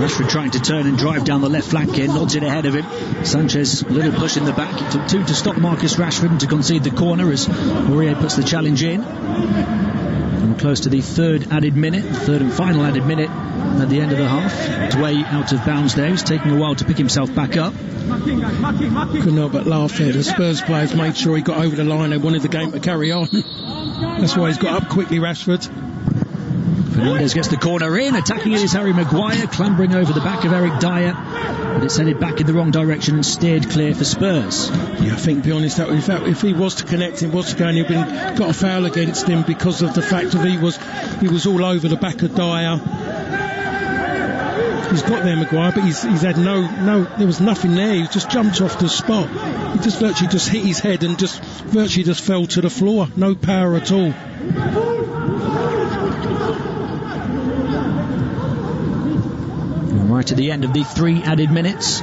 Rashford trying to turn and drive down the left flank here, nods it ahead of him. Sanchez, a little push in the back. It took 2 to stop Marcus Rashford and to concede the corner as Aurier puts the challenge in. And close to the third and final added minute at the end of the half. It's way out of bounds there. He's taking a while to pick himself back up. Couldn't help but laugh there. The Spurs players made sure he got over the line. They wanted the game to carry on. That's why he's got up quickly, Rashford. Fernandes gets the corner in. Attacking it is Harry Maguire, clambering over the back of Eric Dyer, but it's headed back in the wrong direction and steered clear for Spurs. Yeah, I think, to be honest, if he was to connect, it was to go, and he'd got a foul against him because of the fact that he was all over the back of Dyer. He's got there, Maguire, but he's had no. There was nothing there. He just jumped off the spot. He just virtually just hit his head and just virtually just fell to the floor. No power at all. Right to the end of the 3 added minutes.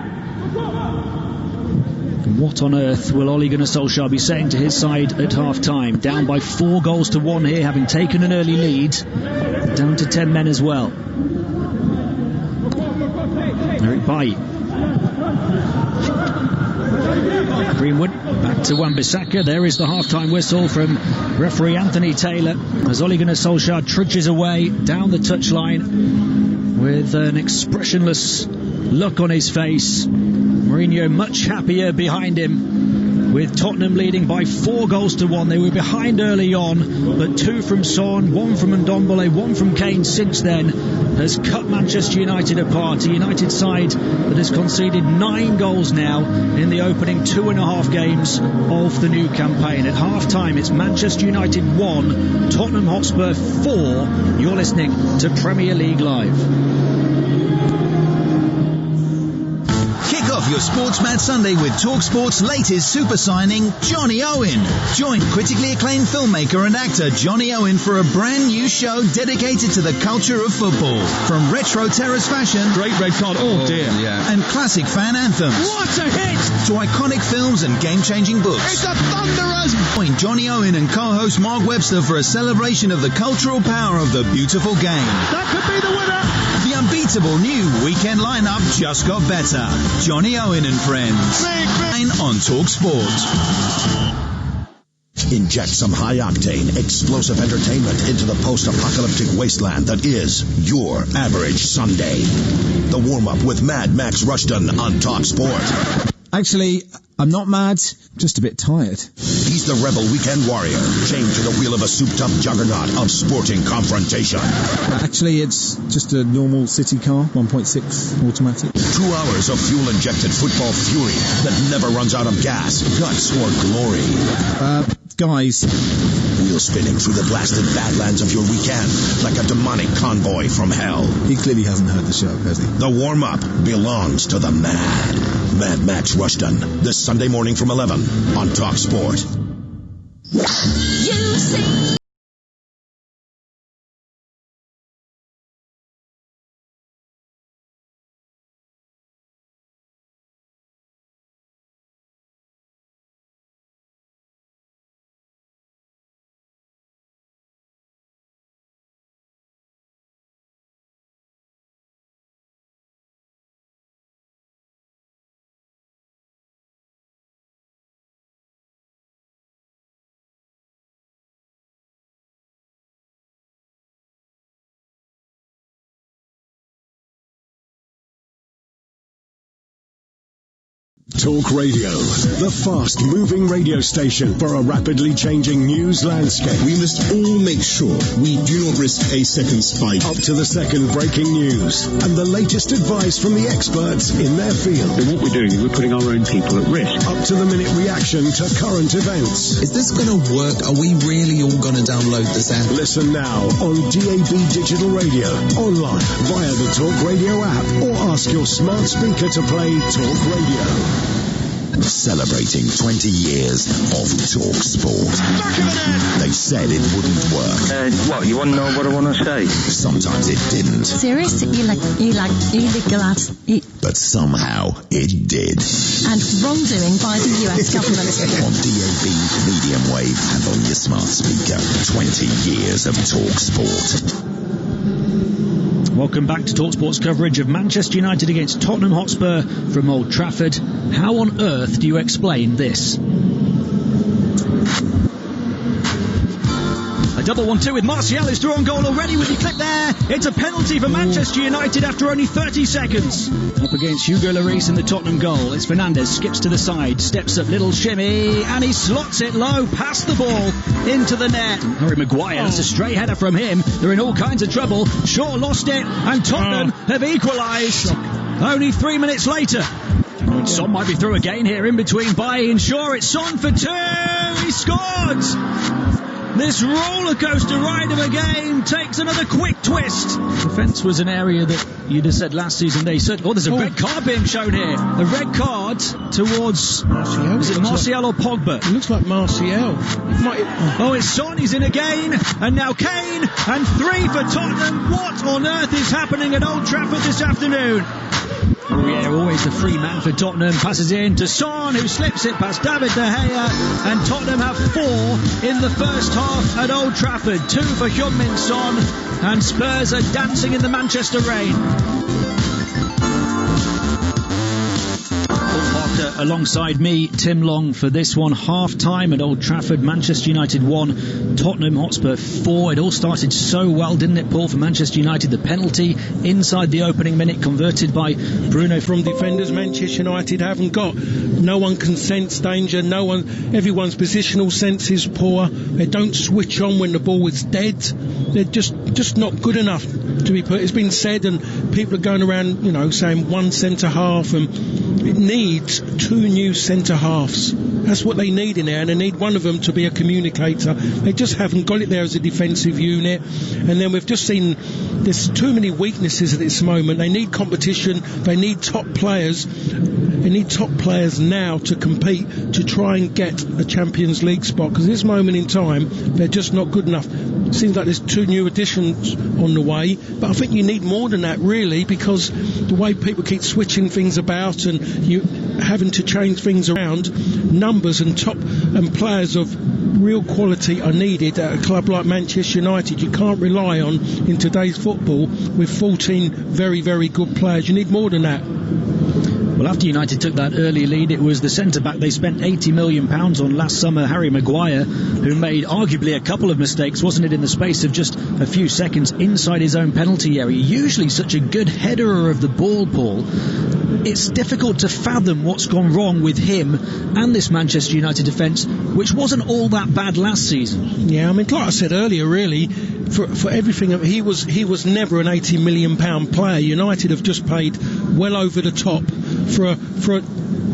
What on earth will Ole Gunnar Solskjaer be saying to his side at half-time? Down by 4-1 here, having taken an early lead. Down to 10 men as well. Eric Bailly. Greenwood back to Wan-Bissaka. There is the half-time whistle from referee Anthony Taylor as Ole Gunnar Solskjaer trudges away down the touchline with an expressionless look on his face. Mourinho much happier behind him, with Tottenham leading by 4-1. They were behind early on, but 2 from Son, 1 from Ndombele, 1 from Kane since then has cut Manchester United apart. A United side that has conceded 9 goals now in the opening 2.5 games of the new campaign. At half-time, it's Manchester United 1, Tottenham Hotspur 4. You're listening to Premier League Live. Off your Sportsmat Sunday with TalkSport's latest super signing, Johnny Owen. Join critically acclaimed filmmaker and actor Johnny Owen for a brand new show dedicated to the culture of football. From retro terrace fashion, Great red card, oh dear, yeah, and classic fan anthems. What a hit! To iconic films and game-changing books. It's a thunderous! Join Johnny Owen and co-host Mark Webster for a celebration of the cultural power of the beautiful game. That could be the winner! The unbeatable new weekend lineup just got better. Johnny Owen and Friends. On TalkSport. Inject some high-octane, explosive entertainment into the post-apocalyptic wasteland that is your average Sunday. The warm-up with Mad Max Rushton on TalkSport. Actually, I'm not mad, just a bit tired. He's the rebel weekend warrior, chained to the wheel of a souped-up juggernaut of sporting confrontation. Actually, it's just a normal city car, 1.6 automatic. 2 hours of fuel-injected football fury that never runs out of gas, guts, or glory. Guys. Wheel spinning through the blasted badlands of your weekend like a demonic convoy from hell. He clearly hasn't heard the show, has he? The warm-up belongs to the Mad Max Rushton, this Sunday morning from 11 on TalkSport. You see. Talk Radio, the fast-moving radio station for a rapidly changing news landscape. We must all make sure we do not risk a second spike. Up to the second breaking news and the latest advice from the experts in their field. And what we're doing is we're putting our own people at risk. Up to the minute reaction to current events. Is this going to work? Are we really all going to download this app? Listen now on DAB Digital Radio, online via the Talk Radio app, or ask your smart speaker to play Talk Radio. Celebrating 20 years of TalkSport. They said it wouldn't work. What, you want to know what I want to say? Sometimes it didn't. Serious? Illegal ads. But somehow it did. And wrongdoing by the US government. On DAB, medium wave, and on your smart speaker. 20 years of TalkSport. Welcome back to TalkSport's coverage of Manchester United against Tottenham Hotspur from Old Trafford. How on earth do you explain this? A double 1-2 with Martial, who's through on goal already with the clip there. It's a penalty for Manchester United after only 30 seconds. Up against Hugo Lloris in the Tottenham goal. It's Fernandes, skips to the side, steps up, little shimmy, and he slots it low past the ball into the net. Harry Maguire, that's a straight header from him. They're in all kinds of trouble. Shaw lost it, and Tottenham have equalised. Only 3 minutes later. Son might be through again here in between Bailly and Shaw. It's Son for 2. He scored. This roller coaster ride of a game takes another quick twist. Defence was an area that you'd have said last season they said, there's a red card being shown here. A red card towards Martial. Is it Martial or Pogba? It looks like Martial. It's Son, he's in again, and now Kane, and 3 for Tottenham. What on earth is happening at Old Trafford this afternoon? Aurier, always the free man for Tottenham, passes in to Son, who slips it past David De Gea, and Tottenham have 4 in the first half at Old Trafford. 2 for Heung-min Son, and Spurs are dancing in the Manchester rain. Alongside me, Tim Long, for this one. Half-time at Old Trafford, Manchester United 1, Tottenham Hotspur 4. It all started so well, didn't it, Paul, for Manchester United? The penalty inside the opening minute converted by Bruno. From defenders, Manchester United haven't got. No one can sense danger. Everyone's positional sense is poor. They don't switch on when the ball is dead. They're just not good enough to be put. It's been said, and people are going around, saying one centre half, and it needs 2 new centre halves. That's what they need in there, and they need one of them to be a communicator. They just haven't got it there as a defensive unit. And then we've just seen there's too many weaknesses at this moment. They need competition. They need top players. They need top players now to compete to try and get a Champions League spot, because at this moment in time they're just not good enough. It seems like there's 2 new additions on the way, but I think you need more than that, really, because the way people keep switching things about and you having to change things around, numbers and players of real quality are needed at a club like Manchester United. You can't rely on, in today's football, with 14 very, very good players. You need more than that. Well, after United took that early lead, it was the centre-back they spent £80 million on last summer, Harry Maguire, who made arguably a couple of mistakes, wasn't it, in the space of just a few seconds inside his own penalty area. Usually such a good header of the ball, Paul. It's difficult to fathom what's gone wrong with him and this Manchester United defence, which wasn't all that bad last season. Yeah, I mean, like I said earlier, really, for everything, he was never an £80 million player. United have just paid well over the top for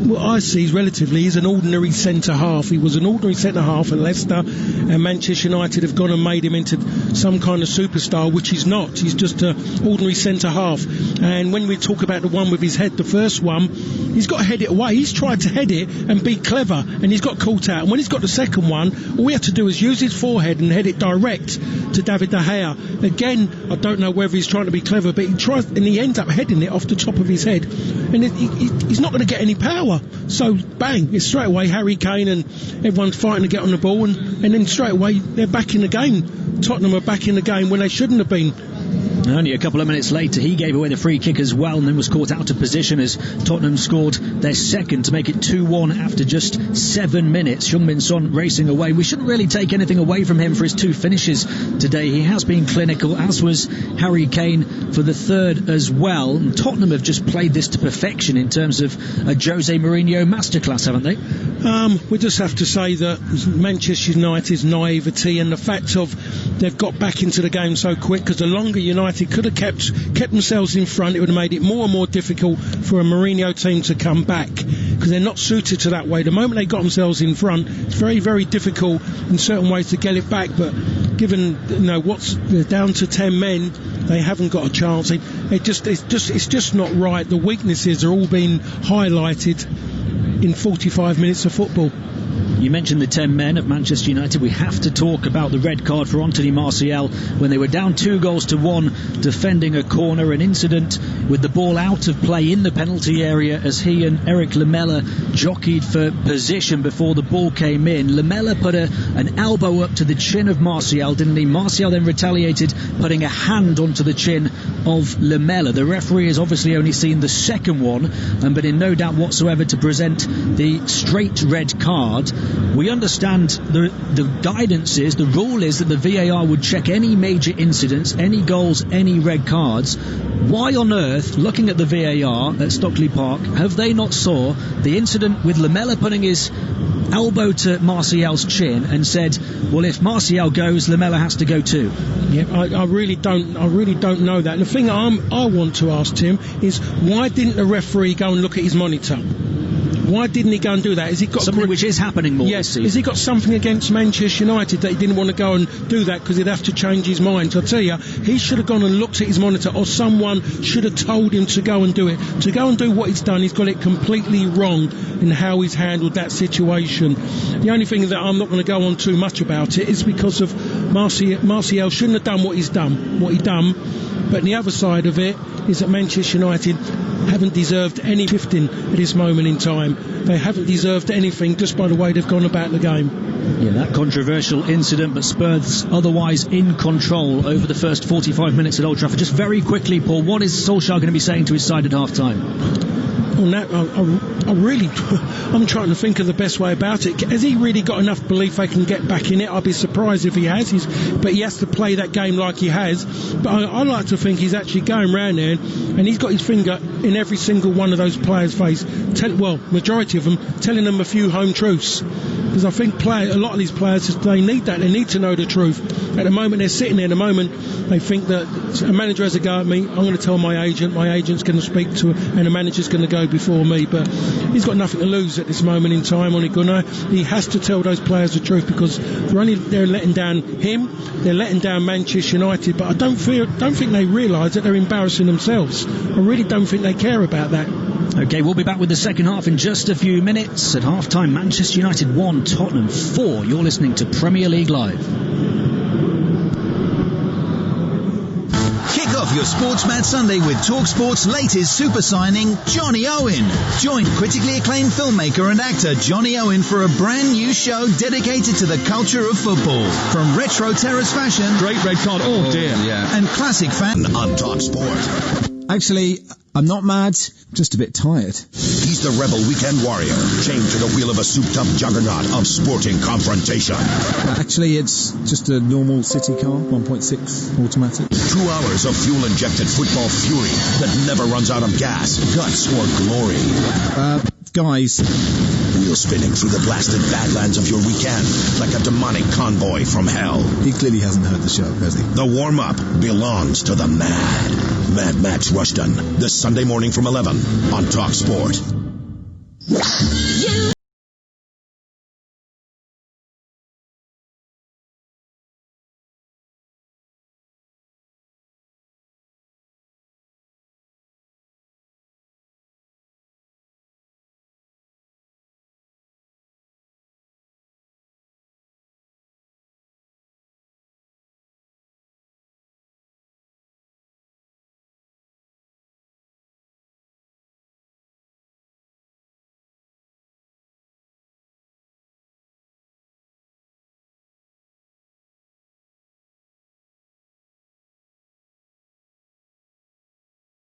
what I see is relatively, he's an ordinary centre half. He was an ordinary centre half at Leicester, and Manchester United have gone and made him into some kind of superstar, which he's not. He's just an ordinary centre half. And when we talk about the one with his head, the first one, he's got to head it away. He's tried to head it and be clever, and he's got caught out. And when he's got the second one, all we have to do is use his forehead and head it direct to David De Gea. Again, I don't know whether he's trying to be clever, but he tries, and he ends up heading it off the top of his head, and he's not going to get any power. So bang, it's straight away Harry Kane, and everyone's fighting to get on the ball, and then straight away they're back in the game. Tottenham are back in the game when they shouldn't have been. Only a couple of minutes later he gave away the free kick as well, and then was caught out of position as Tottenham scored their second to make it 2-1 after just 7 minutes. Heung-min Son racing away. We shouldn't really take anything away from him for his 2 finishes today. He has been clinical, as was Harry Kane for the third as well. And Tottenham have just played this to perfection in terms of a Jose Mourinho masterclass, haven't they? We just have to say that Manchester United's naivety and the fact of they've got back into the game so quick, because the longer United could have kept themselves in front, it would have made it more and more difficult for a Mourinho team to come back, because they're not suited to that way. The moment they got themselves in front, it's very, very difficult in certain ways to get it back, but given they're down to 10 men, they haven't got a chance. It's just not right. The weaknesses are all being highlighted in 45 minutes of football. You mentioned the 10 men of Manchester United. We have to talk about the red card for Anthony Martial when they were down 2-1 defending a corner. An incident with the ball out of play in the penalty area as he and Eric Lamela jockeyed for position before the ball came in. Lamela put an elbow up to the chin of Martial, didn't he? Martial then retaliated, putting a hand onto the chin of Lamela. The referee has obviously only seen the second one, but in no doubt whatsoever to present the straight red card. We understand the guidance is, the rule is that the VAR would check any major incidents, any goals, any red cards. Why on earth, looking at the VAR at Stockley Park, have they not saw the incident with Lamela putting his elbow to Martial's chin and said, well, if Martial goes, Lamela has to go too? Yeah, I really don't know that. The thing I want to ask Tim is, why didn't the referee go and look at his monitor? Why didn't he go and do that? Has he got something which is happening more this season? Has he got something against Manchester United that he didn't want to go and do that because he'd have to change his mind? So I tell you, he should have gone and looked at his monitor, or someone should have told him to go and do it. To go and do what he's done, he's got it completely wrong in how he's handled that situation. The only thing that I'm not going to go on too much about it is because of Martial shouldn't have done what he done. But the other side of it is that Manchester United haven't deserved any shifting at this moment in time. They haven't deserved anything just by the way they've gone about the game. Yeah, that controversial incident, but Spurs otherwise in control over the first 45 minutes at Old Trafford. Just very quickly, Paul, what is Solskjaer going to be saying to his side at half-time? On that, I'm trying to think of the best way about it. Has he really got enough belief they can get back in it? I'd be surprised if he has. But he has to play that game like he has. But I like to think he's actually going round there and he's got his finger in every single one of those players' face. Majority of them, telling them a few home truths. Because I think a lot of these players, they need that. They need to know the truth. At the moment, they're sitting there. At the moment, they think that a manager has a go at me. I'm going to tell my agent. My agent's going to speak to her, and the manager's going to go before me. But he's got nothing to lose at this moment in time. Ole Gunnar, he has to tell those players the truth because they're letting down him. They're letting down Manchester United. But I don't think they realise that they're embarrassing themselves. I really don't think they care about that. OK, we'll be back with the second half in just a few minutes. At half-time, Manchester United 1, Tottenham 4. You're listening to Premier League Live. Kick off your Sports Mad Sunday with TalkSport's latest super signing, Johnny Owen. Join critically acclaimed filmmaker and actor Johnny Owen for a brand new show dedicated to the culture of football. From retro terrace fashion, Great red card. Oh dear. Yeah. And classic fan On TalkSport. Actually, I'm not mad, just a bit tired. He's the rebel weekend warrior, chained to the wheel of a souped-up juggernaut of sporting confrontation. Actually, it's just a normal city car, 1.6 automatic. 2 hours of fuel-injected football fury that never runs out of gas, guts, or glory. Guys. Wheel spinning through the blasted badlands of your weekend like a demonic convoy from hell. He clearly hasn't heard the show, has he? The warm-up belongs to the Mad Max Rushton, this Sunday morning from 11 on TalkSport.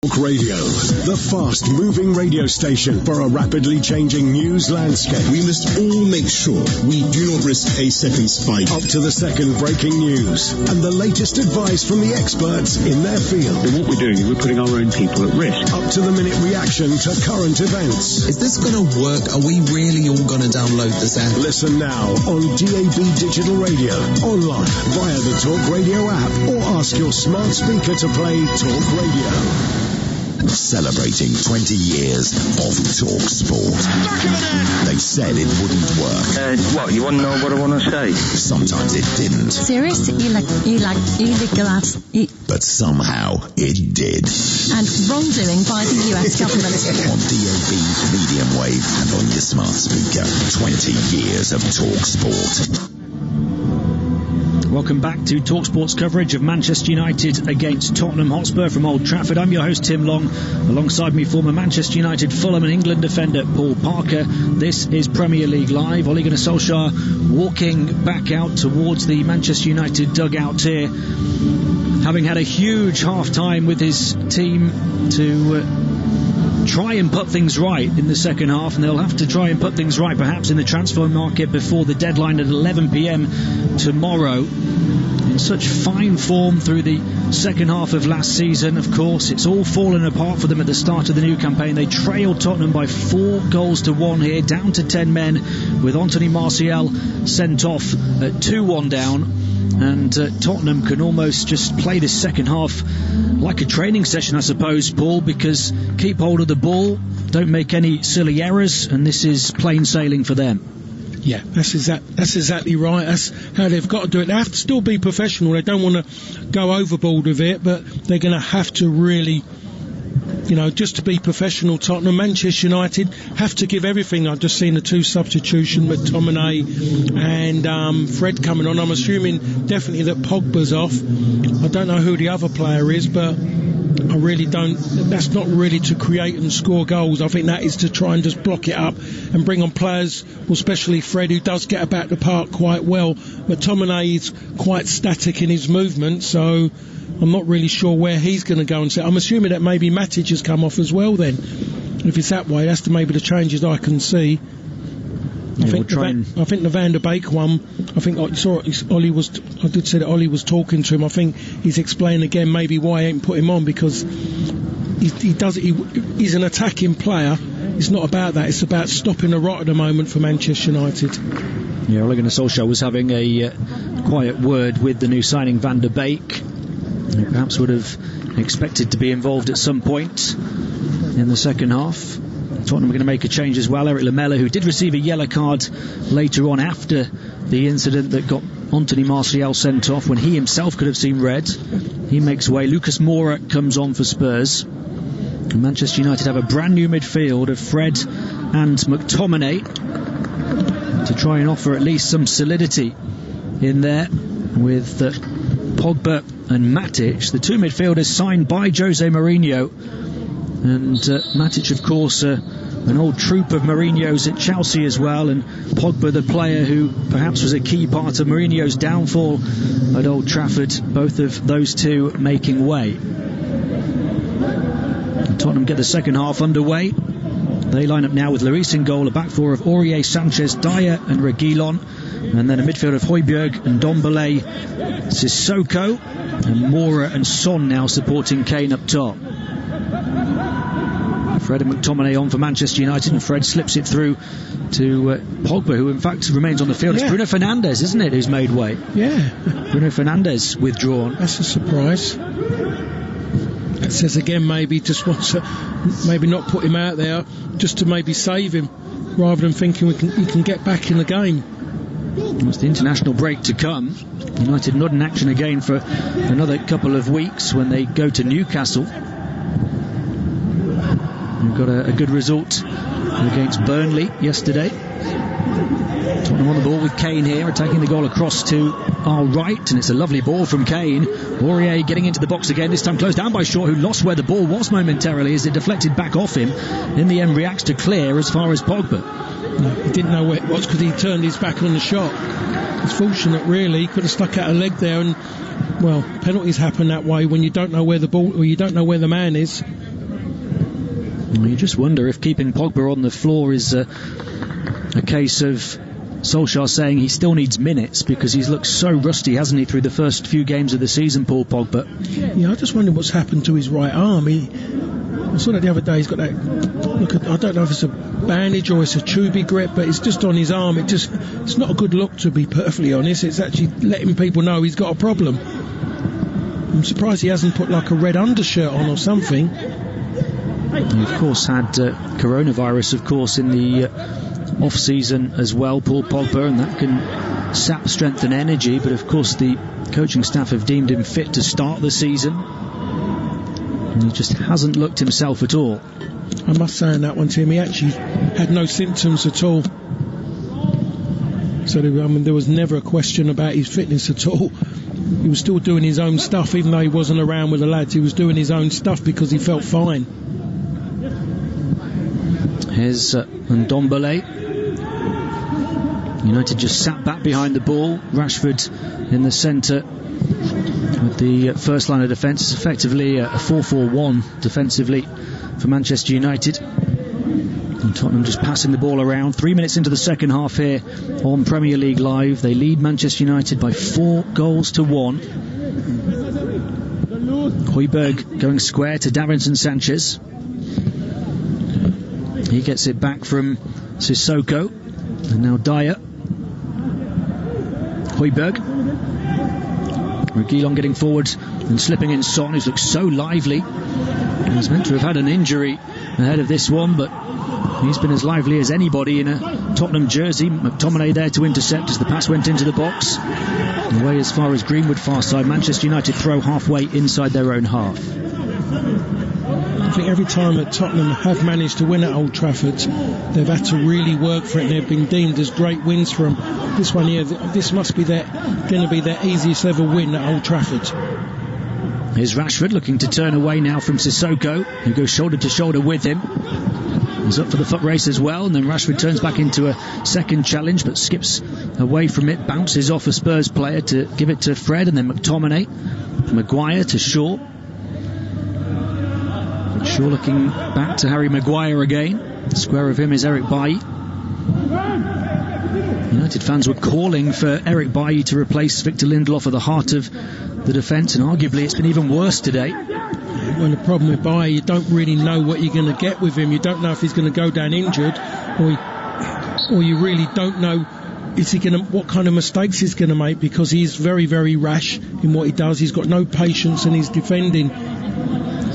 Talk Radio, the fast-moving radio station for a rapidly changing news landscape. We must all make sure we do not risk a second spike. Up to the second breaking news and the latest advice from the experts in their field. And what we're doing is we're putting our own people at risk. Up to the minute reaction to current events. Is this going to work? Are we really all going to download this app? Listen now on DAB Digital Radio, online via the Talk Radio app, or ask your smart speaker to play Talk Radio. Celebrating 20 years of TalkSport. They said it wouldn't work. What, you want to know what I want to say? Sometimes it didn't. Serious? Illegal ads. But somehow it did. And wrongdoing by the US government. On DAB, medium wave, and on your smart speaker. 20 years of TalkSport. Welcome back to TalkSport's coverage of Manchester United against Tottenham Hotspur from Old Trafford. I'm your host, Tim Long. Alongside me, former Manchester United, Fulham and England defender Paul Parker. This is Premier League Live. Ole Gunnar Solskjaer walking back out towards the Manchester United dugout here, having had a huge half-time with his team to try and put things right in the second half, and they'll have to try and put things right perhaps in the transfer market before the deadline at 11 p.m. tomorrow. In such fine form through the second half of last season, of course, it's all fallen apart for them at the start of the new campaign. They trailed Tottenham by 4-1 here, down to 10 men, with Anthony Martial sent off at 2-1 down. And Tottenham can almost just play this second half like a training session, I suppose, Paul, because keep hold of the ball, don't make any silly errors, and this is plain sailing for them. Yeah, that's exactly right. That's how they've got to do it. They have to still be professional. They don't want to go overboard with it, but they're going to have to really just to be professional, Tottenham, Manchester United have to give everything. I've just seen the 2 substitution, McTominay and Fred coming on. I'm assuming definitely that Pogba's off. I don't know who the other player is, but I really don't. That's not really to create and score goals. I think that is to try and just block it up and bring on players, well, especially Fred, who does get about the park quite well. McTominay is quite static in his movement, so I'm not really sure where he's going to go and sit. I'm assuming that maybe Matic has come off as well then. If it's that way, that's maybe the changes I can see. I think the Van der Beek one, I think I did say that Ollie was talking to him. I think he's explaining again maybe why he ain't put him on, because he's an attacking player. It's not about that. It's about stopping the rot at the moment for Manchester United. Yeah, Ole Gunnar Solskjaer was having a quiet word with the new signing Van der Beek. He perhaps would have expected to be involved at some point in the second half. Tottenham are going to make a change as well. Eric Lamela, who did receive a yellow card later on after the incident that got Anthony Martial sent off, when he himself could have seen red. He makes way. Lucas Moura comes on for Spurs. And Manchester United have a brand new midfield of Fred and McTominay to try and offer at least some solidity in there with Pogba and Matic, the 2 midfielders signed by Jose Mourinho. And Matic, of course, an old troop of Mourinho's at Chelsea as well, and Pogba, the player who perhaps was a key part of Mourinho's downfall at Old Trafford. Both of those two making way. And Tottenham get the second half underway. They line up now with Lloris in goal, a back four of Aurier, Sanchez, Dyer and Reguilon, and then a midfield of Højbjerg and Ndombele, Sissoko, and Moura and Son now supporting Kane up top. Fred and McTominay on for Manchester United, and Fred slips it through to Pogba, who in fact remains on the field. It's Bruno Fernandes, isn't it, who's made way? Yeah. Bruno Fernandes withdrawn. That's a surprise. It says again maybe just wants to maybe not put him out there just to maybe save him, rather than thinking he can get back in the game. It's the international break to come. United not in action again for another couple of weeks when they go to Newcastle. We've got a good result against Burnley yesterday. Tottenham on the ball with Kane here, attacking the goal across to our right, and it's a lovely ball from Kane. Aurier getting into the box again, this time closed down by Shaw, who lost where the ball was momentarily as it deflected back off him. In the end reacts to clear as far as Pogba. He didn't know where it was because he turned his back on the shot. It's fortunate really, he could have stuck out a leg there, and well, penalties happen that way when you don't know where the ball, or you don't know where the man is. Well, you just wonder if keeping Pogba on the floor is a case of Solskjaer saying he still needs minutes, because he's looked so rusty, hasn't he, through the first few games of the season, Paul Pogba. Yeah, I just wonder what's happened to his right arm. I saw that the other day. He's got that I don't know if it's a bandage or it's a tubey grip, but it's just on his arm. It's not a good look, to be perfectly honest. It's actually letting people know he's got a problem. I'm surprised he hasn't put like a red undershirt on or something. He of course had coronavirus, of course, in the off-season as well, Paul Pogba, and that can sap strength and energy, but of course the coaching staff have deemed him fit to start the season, and he just hasn't looked himself at all. I must say on that one, Tim, he actually had no symptoms at all, so there was never a question about his fitness at all. He was still doing his own stuff, even though he wasn't around with the lads. He was doing his own stuff because he felt fine. Here's Ndombele. United just sat back behind the ball. Rashford in the centre with the first line of defence. It's effectively a 4-4-1 defensively for Manchester United. And Tottenham just passing the ball around. 3 minutes into the second half here on Premier League Live. They lead Manchester United by 4-1. Højbjerg going square to Davinson Sanchez. He gets it back from Sissoko, and now Dyer. Højbjerg. Reguilon getting forward and slipping in Son, who's looked so lively. He's meant to have had an injury ahead of this one, but he's been as lively as anybody in a Tottenham jersey. McTominay there to intercept as the pass went into the box. Away as far as Greenwood far side. Manchester United throw halfway inside their own half. think every time that Tottenham have managed to win at Old Trafford, they've had to really work for it, and they've been deemed as great wins for them. This one here, this must be going to be their easiest ever win at Old Trafford. Here's Rashford looking to turn away now from Sissoko, who goes shoulder to shoulder with him. He's up for the foot race as well, and then Rashford turns back into a second challenge, but skips away from it, bounces off a Spurs player to give it to Fred, and then McTominay. Maguire to Shaw. Shaw looking back to Harry Maguire again. The square of him is Eric Bailly. United fans were calling for Eric Bailly to replace Victor Lindelof at the heart of the defence, and arguably it's been even worse today. Well, the problem with Bailly, you don't really know what you're going to get with him. You don't know if he's going to go down injured, or you really don't know what kind of mistakes he's going to make, because he's very, very rash in what he does. He's got no patience in his defending.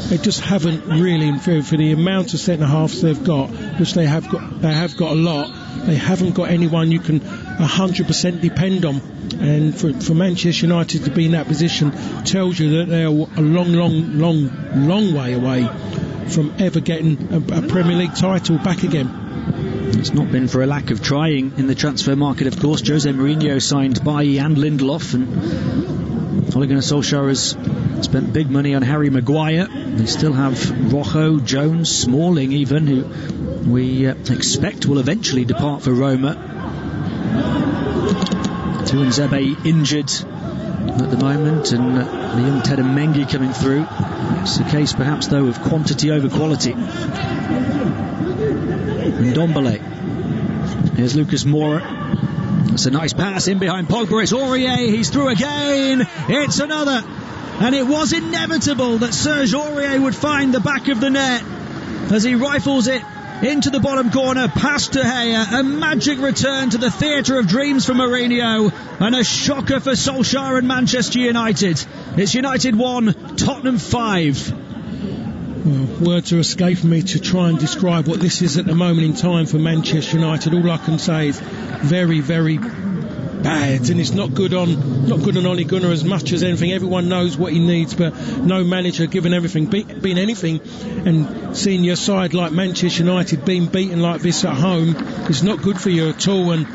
They just haven't really, for the amount of centre halves they've got, which they have got a lot. They haven't got anyone you can 100% depend on. And for Manchester United to be in that position tells you that they're a long way away from ever getting a Premier League title back again. It's not been for a lack of trying in the transfer market, of course. Jose Mourinho signed Bailly and Lindelof, and Ole Gunnar Solskjaer has spent big money on Harry Maguire. They still have Rojo, Jones, Smalling even, who we expect will eventually depart for Roma. Tuanzebe injured at the moment, and the young Tedem Mengi coming through. It's the case perhaps though of quantity over quality. And Ndombele. Here's Lucas Moura. That's a nice pass in behind Pogba. It's Aurier. He's through again. It's another. And it was inevitable that Serge Aurier would find the back of the net as he rifles it into the bottom corner, past De Gea. A magic return to the theatre of dreams for Mourinho, and a shocker for Solskjaer and Manchester United. It's United 1, Tottenham 5. Well, words are escaping me to try and describe what this is at the moment in time for Manchester United. All I can say is very, very bad, and it's not good on Ole Gunnar as much as anything. Everyone knows what he needs, but no manager given everything, being anything, and seeing your side like Manchester United being beaten like this at home is not good for you at all. And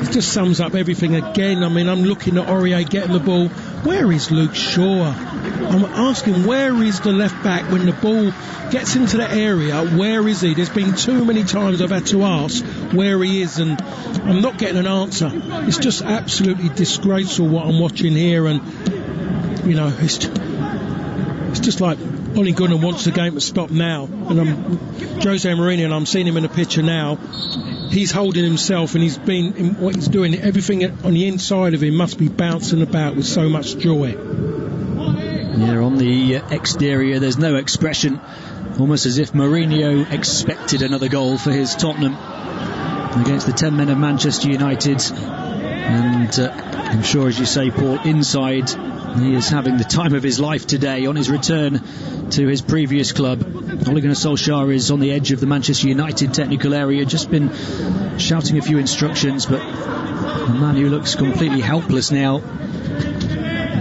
it just sums up everything again. I mean, I'm looking at Aurier getting the ball. Where is Luke Shaw? I'm asking, where is the left back when the ball gets into the area? Where is he? There's been too many times I've had to ask where he is, and I'm not getting an answer. It's just absolutely disgraceful what I'm watching here, and you know, it's just like Ole Gunnar wants the game to stop now, and I'm Jose Mourinho, and I'm seeing him in the picture now. He's holding himself, and he's been in what he's doing. Everything on the inside of him must be bouncing about with so much joy. Yeah, on the exterior there's no expression, almost as if Mourinho expected another goal for his Tottenham against the 10 men of Manchester United. And I'm sure, as you say, Paul, inside he is having the time of his life today on his return to his previous club. Ole Gunnar Solskjaer is on the edge of the Manchester United technical area, just been shouting a few instructions, but a man who looks completely helpless now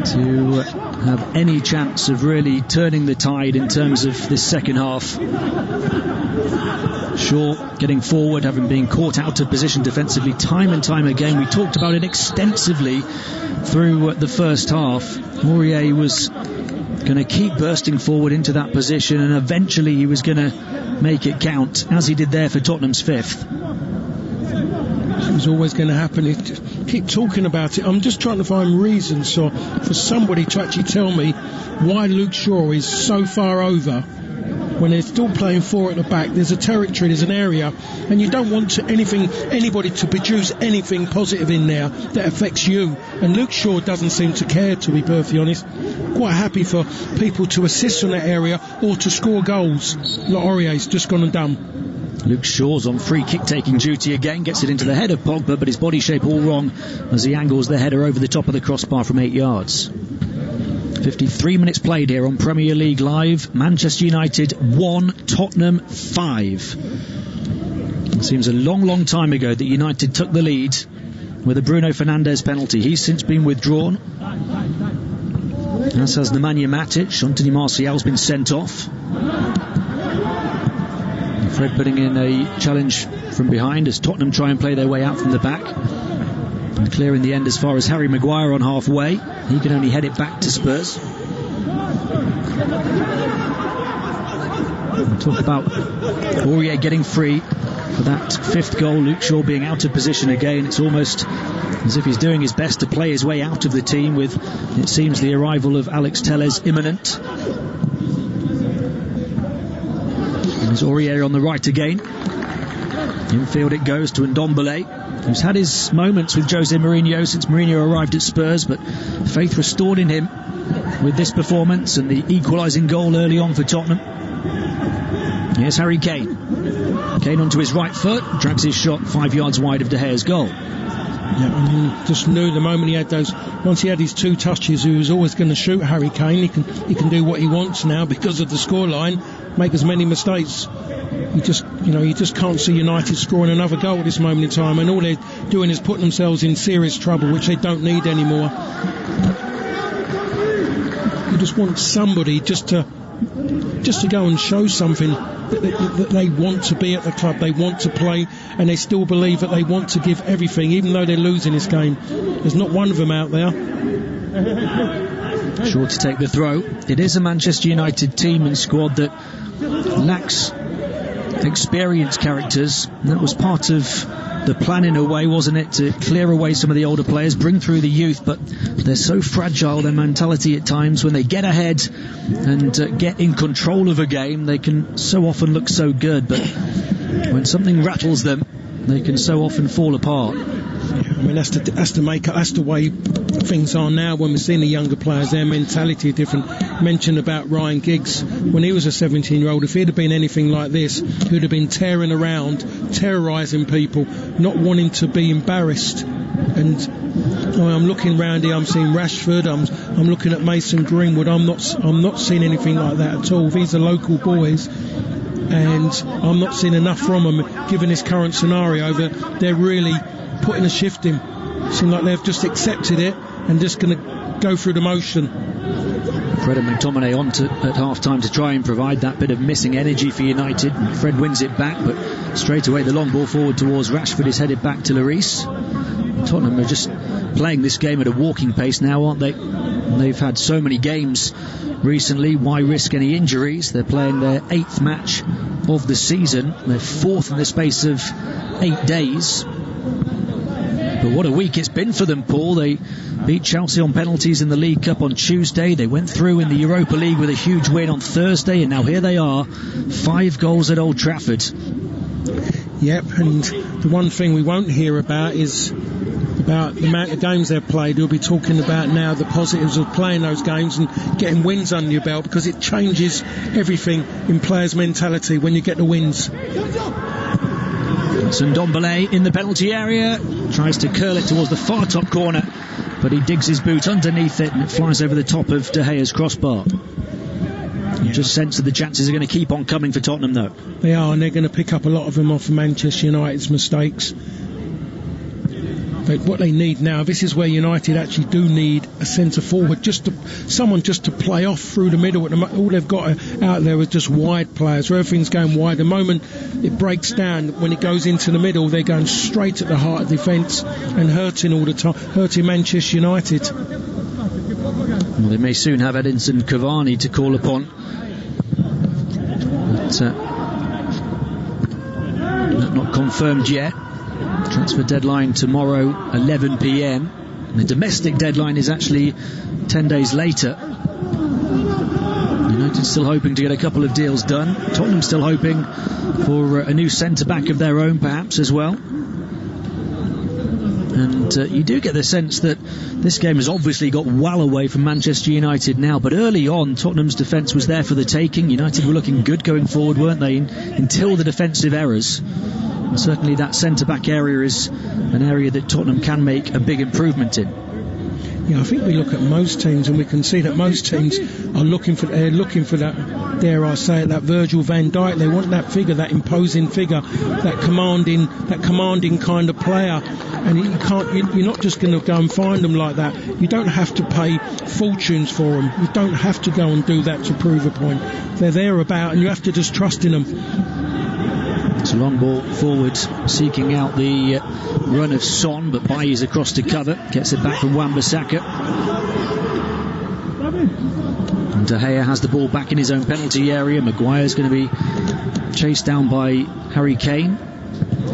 to have any chance of really turning the tide in terms of this second half. Shaw getting forward, having been caught out of position defensively time and time again. We talked about it extensively through the first half. Aurier was going to keep bursting forward into that position, and eventually he was going to make it count, as he did there for Tottenham's fifth. It was always going to happen. Keep talking about it. I'm just trying to find reasons for somebody to actually tell me why Luke Shaw is so far over when they're still playing four at the back. There's a territory, there's an area, and you don't want anybody to produce anything positive in there that affects you. And Luke Shaw doesn't seem to care, to be perfectly honest. Quite happy for people to assist on that area or to score goals. Like Aurier's just gone and done. Luke Shaw's on free kick taking duty again, gets it into the head of Pogba, but his body shape all wrong as he angles the header over the top of the crossbar from 8 yards. 53 minutes played here on Premier League Live. Manchester United 1, Tottenham 5. It seems a long time ago that United took the lead with a Bruno Fernandes penalty. He's since been withdrawn, as has Nemanja Matic. Anthony Martial's been sent off. Fred putting in a challenge from behind as Tottenham try and play their way out from the back. And clear in the end as far as Harry Maguire on halfway. He can only head it back to Spurs. We'll talk about Aurier getting free for that fifth goal. Luke Shaw being out of position again. It's almost as if he's doing his best to play his way out of the team, with, it seems, the arrival of Alex Telles imminent. And there's Aurier on the right again. Infield it goes to Ndombele, who's had his moments with Jose Mourinho since Mourinho arrived at Spurs, but faith restored in him with this performance and the equalising goal early on for Tottenham. Here's Harry Kane. Kane onto his right foot, drags his shot 5 yards wide of De Gea's goal. Yeah, I mean, just knew the moment he had those, once he had his 2 touches, he was always going to shoot Harry Kane. He can do what he wants now because of the scoreline, make as many mistakes. You just can't see United scoring another goal at this moment in time, and all they're doing is putting themselves in serious trouble, which they don't need anymore. You just want somebody just to go and show something that they want to be at the club, they want to play, and they still believe that they want to give everything, even though they're losing this game. There's not one of them out there. Sure to take the throw. It is a Manchester United team and squad that lacks experienced characters. That was part of the plan in a way, wasn't it, to clear away some of the older players, bring through the youth, but they're so fragile, their mentality at times. When they get ahead and get in control of a game, they can so often look so good, but when something rattles them, they can so often fall apart. I mean, that's the way things are now. When we're seeing the younger players, their mentality is different. Mentioned about Ryan Giggs when he was a 17-year-old. If he'd have been anything like this, he'd have been tearing around, terrorising people, not wanting to be embarrassed. And I'm looking round here. I'm seeing Rashford. I'm looking at Mason Greenwood. I'm not seeing anything like that at all. These are local boys, and I'm not seeing enough from them. Given this current scenario, that they're really putting a shift in. Seem like they've just accepted it and just going to go through the motion. Fred and McTominay on at half-time to try and provide that bit of missing energy for United. Fred wins it back, but straight away the long ball forward towards Rashford is headed back to Lloris. Tottenham are just playing this game at a walking pace now, aren't they? They've had so many games recently. Why risk any injuries? They're playing their 8th match of the season. They're 4th in the space of 8 days. But what a week it's been for them, Paul. They beat Chelsea on penalties in the League Cup on Tuesday. They went through in the Europa League with a huge win on Thursday, and now here they are, 5 goals at Old Trafford. Yep, and the one thing we won't hear about is about the amount of games they've played. We'll be talking about now the positives of playing those games and getting wins under your belt, because it changes everything in players' mentality when you get the wins. Ndombele in the penalty area, tries to curl it towards the far top corner, but he digs his boot underneath it and it flies over the top of De Gea's crossbar. You just sense that the chances are going to keep on coming for Tottenham, though. They are, and they're going to pick up a lot of them off Manchester United's mistakes. But what they need now, this is where United actually do need a centre forward, someone to play off through the middle. All they've got out there is just wide players. Where everything's going wide, the moment it breaks down, when it goes into the middle, they're going straight at the heart of defence and hurting all the time, hurting Manchester United. Well, they may soon have Edinson Cavani to call upon, but not confirmed yet. Transfer deadline tomorrow, 11 p.m. The domestic deadline is actually 10 days later. United still hoping to get a couple of deals done. Tottenham still hoping for a new centre-back of their own, perhaps, as well. And you do get the sense that this game has obviously got well away from Manchester United now, but early on Tottenham's defence was there for the taking. United were looking good going forward, weren't they, until the defensive errors. And certainly that centre-back area is an area that Tottenham can make a big improvement in. Yeah, I think we look at most teams and we can see that most teams are looking for that, dare I say it, that Virgil van Dijk. They want that figure, that imposing figure, that commanding kind of player. And you're not just going to go and find them like that. You don't have to pay fortunes for them. You don't have to go and do that to prove a point. They're there about, and you have to just trust in them. It's a long ball forward, seeking out the run of Son, but Bailly's across to cover, gets it back from Wan-Bissaka. And De Gea has the ball back in his own penalty area. Maguire's going to be chased down by Harry Kane.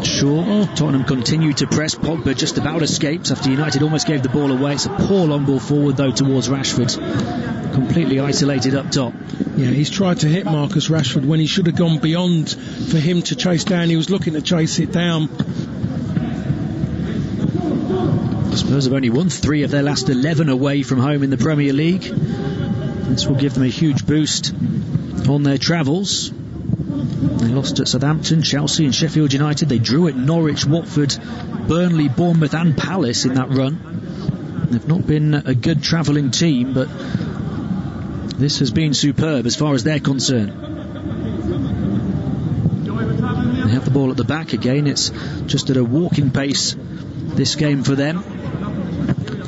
Tottenham continue to press. Pogba just about escapes after United almost gave the ball away. It's a poor long ball forward though towards Rashford, completely isolated up top. Yeah, he's tried to hit Marcus Rashford when he should have gone beyond for him to chase down. He was looking to chase it down. Spurs have only won 3 of their last 11 away from home in the Premier League. This will give them a huge boost on their travels. They lost at Southampton, Chelsea and Sheffield United. They drew at Norwich, Watford, Burnley, Bournemouth and Palace in that run. They've not been a good travelling team, but this has been superb as far as they're concerned. They have the ball at the back again. It's just at a walking pace, this game for them.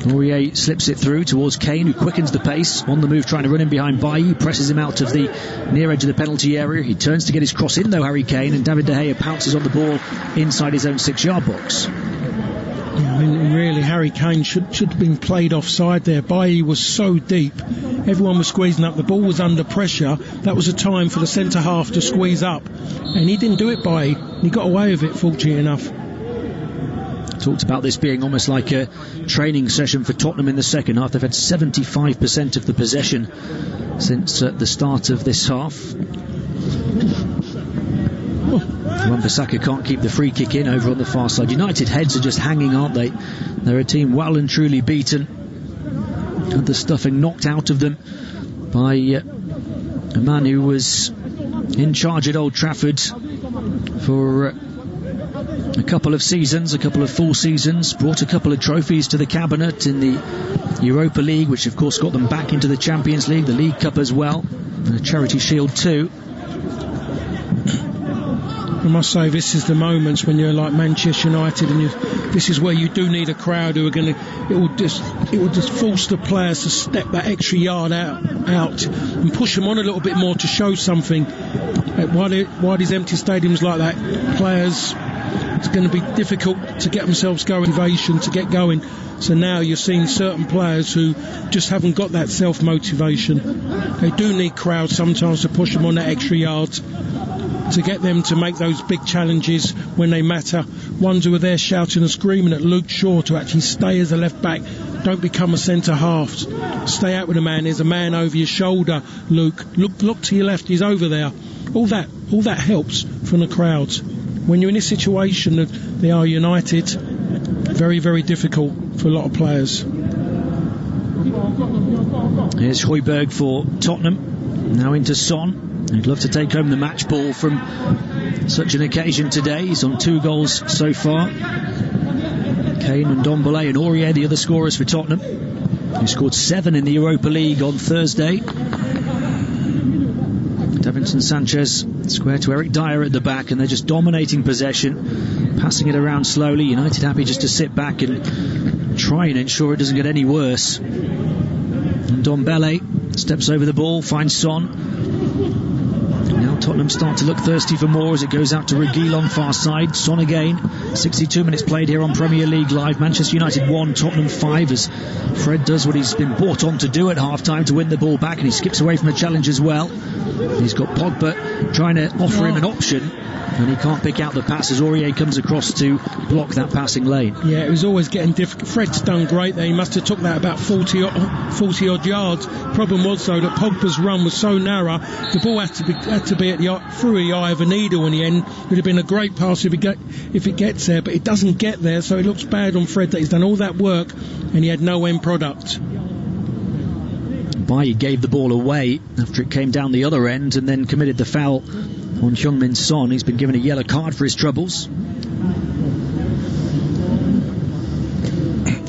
Aurier slips it through towards Kane, who quickens the pace, on the move trying to run in behind Bailly, presses him out of the near edge of the penalty area. He turns to get his cross in though, Harry Kane, and David De Gea pounces on the ball inside his own 6-yard box. Yeah, I mean, really, Harry Kane should have been played offside there. Bailly was so deep, everyone was squeezing up, the ball was under pressure. That was a time for the centre half to squeeze up, and he didn't do it, Bailly. He got away with it, fortunately enough. Talked about this being almost like a training session for Tottenham in the second half. They've had 75% of the possession since the start of this half. Wan-Bissaka can't keep the free kick in over on the far side. United heads are just hanging, aren't they? They're a team well and truly beaten. Had the stuffing knocked out of them by a man who was in charge at Old Trafford for a couple of seasons, a couple of full seasons, brought a couple of trophies to the cabinet in the Europa League, which of course got them back into the Champions League, the League Cup as well, and a Charity Shield too. I must say, this is the moments when you're like Manchester United, and this is where you do need a crowd who are going to. It will just force the players to step that extra yard out and push them on a little bit more to show something. Why these empty stadiums like that, players, it's going to be difficult to get themselves going, motivation to get going. So now you're seeing certain players who just haven't got that self-motivation. They do need crowds sometimes to push them on that extra yard, to get them to make those big challenges when they matter. Ones who are there shouting and screaming at Luke Shaw to actually stay as a left back. Don't become a centre half. Stay out with a man. There's a man over your shoulder, Luke. Look to your left. He's over there. All that helps from the crowds. When you're in this situation that they are United, very, very difficult for a lot of players. Here's Højbjerg for Tottenham. Now into Son. He'd love to take home the match ball from such an occasion today. He's on 2 goals so far. Kane and Ndombele and Aurier, the other scorers for Tottenham, who scored 7 in the Europa League on Thursday. Davinson Sanchez square to Eric Dyer at the back, and they're just dominating possession, passing it around slowly. United happy just to sit back and try and ensure it doesn't get any worse. And Ndombele steps over the ball, finds Son. Now Tottenham start to look thirsty for more as it goes out to Reguilon far side. Son again. 62 minutes played here on Premier League Live. Manchester United 1, Tottenham 5, as Fred does what he's been brought on to do at half-time to win the ball back, and he skips away from the challenge as well. He's got Pogba trying to offer him an option, and he can't pick out the pass as Aurier comes across to block that passing lane. Yeah, it was always getting difficult. Fred's done great there. He must have took that about 40 odd yards. Problem was though that Pogba's run was so narrow, the ball had to be through the eye of a needle in the end. It would have been a great pass if it gets there, but it doesn't get there, so it looks bad on Fred that he's done all that work and he had no end product. Bailly gave the ball away after it came down the other end and then committed the foul on Heung-min Son. He's been given a yellow card for his troubles.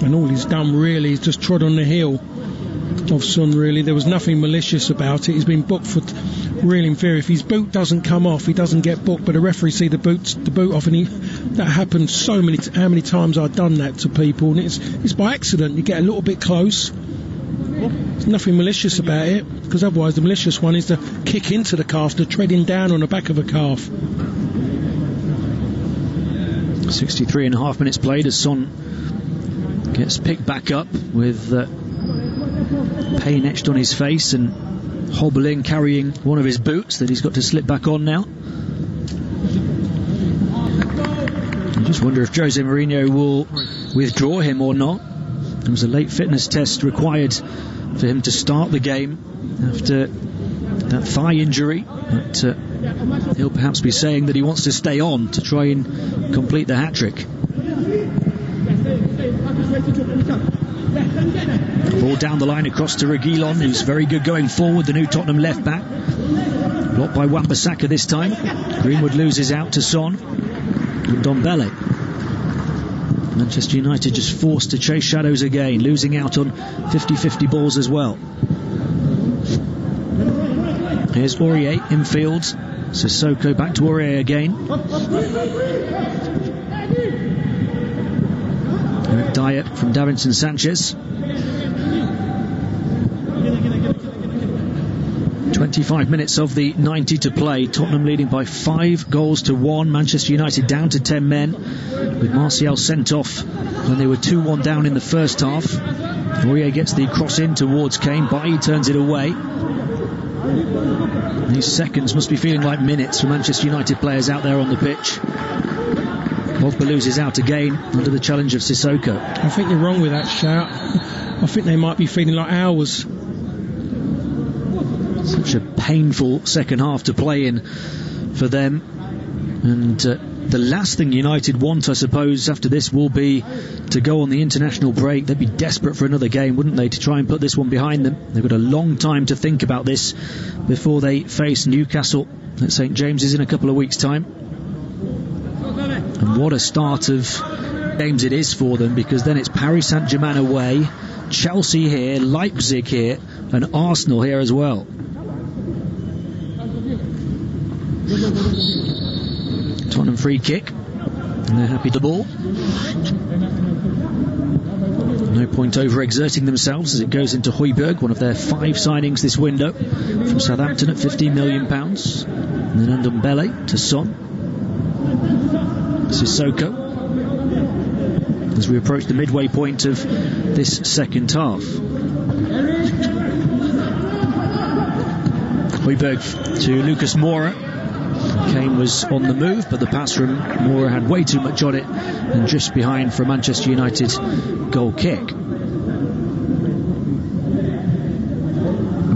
And all he's done really is just trod on the heel of Son, really. There was nothing malicious about it. He's been booked for real inferior. If his boot doesn't come off, he doesn't get booked, but the referee see the boot off, and that happens how many times I've done that to people, and it's by accident. You get a little bit close. There's nothing malicious about it, because otherwise the malicious one is to kick into the calf, to treading down on the back of a calf. 63.5 minutes played as Son gets picked back up with pain etched on his face and hobbling, carrying one of his boots that he's got to slip back on now. I just wonder if Jose Mourinho will withdraw him or not. There was a late fitness test required for him to start the game after that thigh injury, but he'll perhaps be saying that he wants to stay on to try and complete the hat-trick. Ball down the line across to Reguilon, who's very good going forward, the new Tottenham left back. Blocked by Wan-Bissaka this time. Greenwood loses out to Son and Ndombele. Manchester United just forced to chase shadows again, losing out on 50-50 balls as well. Here's Aurier infield. Sissoko back to Aurier again. Eric Dyer from Davinson Sanchez. 25 minutes of the 90 to play. Tottenham leading by 5-1. Manchester United down to 10 men, with Martial sent off when they were 2-1 down in the first half. Aurier gets the cross in towards Kane. Bailly turns it away. These seconds must be feeling like minutes for Manchester United players out there on the pitch. Pogba loses out again under the challenge of Sissoko. I think you're wrong with that shout. I think they might be feeling like hours. Such a painful second half to play in for them, and the last thing United want, I suppose, after this will be to go on the international break. They'd be desperate for another game, wouldn't they, to try and put this one behind them. They've got a long time to think about this before they face Newcastle at St James's in a couple of weeks' time. And what a start of games it is for them, because then it's Paris Saint-Germain away, Chelsea here, Leipzig here, and Arsenal here as well. Tottenham free kick, and they're happy to ball. No point over-exerting themselves as it goes into Højbjerg, one of their 5 signings this window, from Southampton at £15 million. And then Ndombele to Son. Sissoko, as we approach the midway point of this second half. Højbjerg to Lucas Moura. Kane was on the move, but the pass from Moura had way too much on it and just behind for a Manchester United goal kick. We've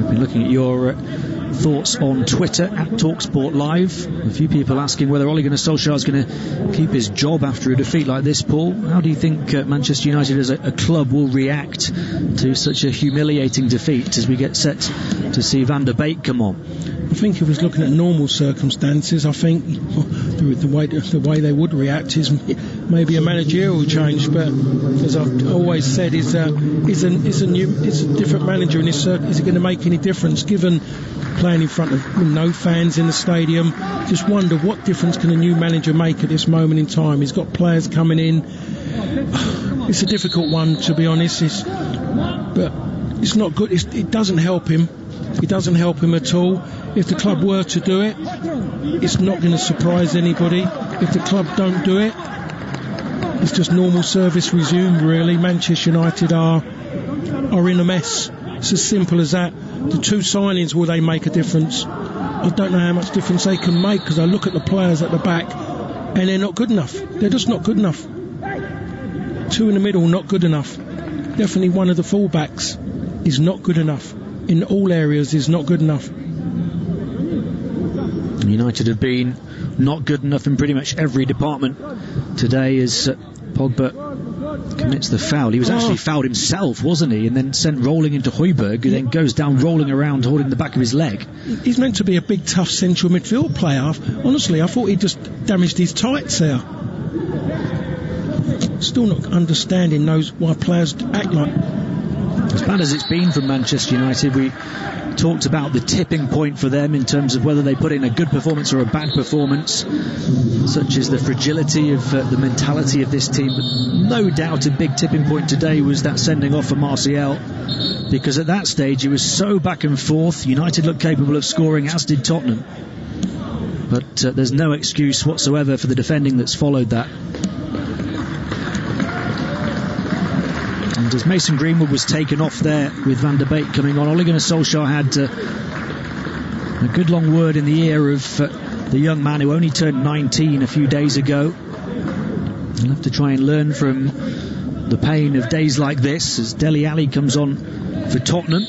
been looking at your thoughts on Twitter at TalkSport Live. A few people asking whether Ole Gunnar Solskjaer is going to keep his job after a defeat like this, Paul. How do you think Manchester United as a club will react to such a humiliating defeat as we get set to see Van der Beek come on? I think if it was looking at normal circumstances, I think the way they would react is maybe a managerial change. But as I've always said, is a different manager in this circuit. Is it going to make any difference given playing in front of no fans in the stadium? Just wonder what difference can a new manager make at this moment in time. He's got players coming in. It's a difficult one, to be honest. But it's not good. It doesn't help him. It doesn't help him at all. If the club were to do it, it's not going to surprise anybody. If the club don't do it, it's just normal service resumed, really. Manchester United are in a mess. It's as simple as that. The 2 signings, will they make a difference? I don't know how much difference they can make, because I look at the players at the back and they're not good enough. They're just not good enough. 2 in the middle, not good enough. Definitely one of the fullbacks is not good enough. In all areas is not good enough. United have been not good enough in pretty much every department today as Pogba commits the foul. He was actually fouled himself, wasn't he? And then sent rolling into Højbjerg, who then goes down rolling around holding the back of his leg. He's meant to be a big tough central midfield player. Honestly, I thought he just damaged his tights there. Still not understanding why players act like. As bad as it's been from Manchester United, we talked about the tipping point for them in terms of whether they put in a good performance or a bad performance, such as the fragility of the mentality of this team. But no doubt a big tipping point today was that sending off for Martial, because at that stage it was so back and forth. United looked capable of scoring, as did Tottenham, but there's no excuse whatsoever for the defending that's followed that. And as Mason Greenwood was taken off there with Van der Beek coming on, Ole Gunnar Solskjaer had a good long word in the ear of the young man who only turned 19 a few days ago. He'll have to try and learn from the pain of days like this as Dele Alli comes on for Tottenham.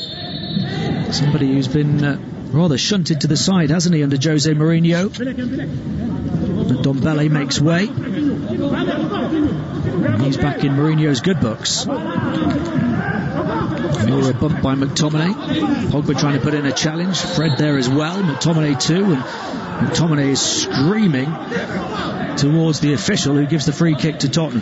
Somebody who's been rather shunted to the side, hasn't he, under Jose Mourinho? Ndombele makes way. And he's back in Mourinho's good books. Moura bumped by McTominay. Pogba trying to put in a challenge. Fred there as well. McTominay too. And McTominay is screaming towards the official who gives the free kick to Tottenham.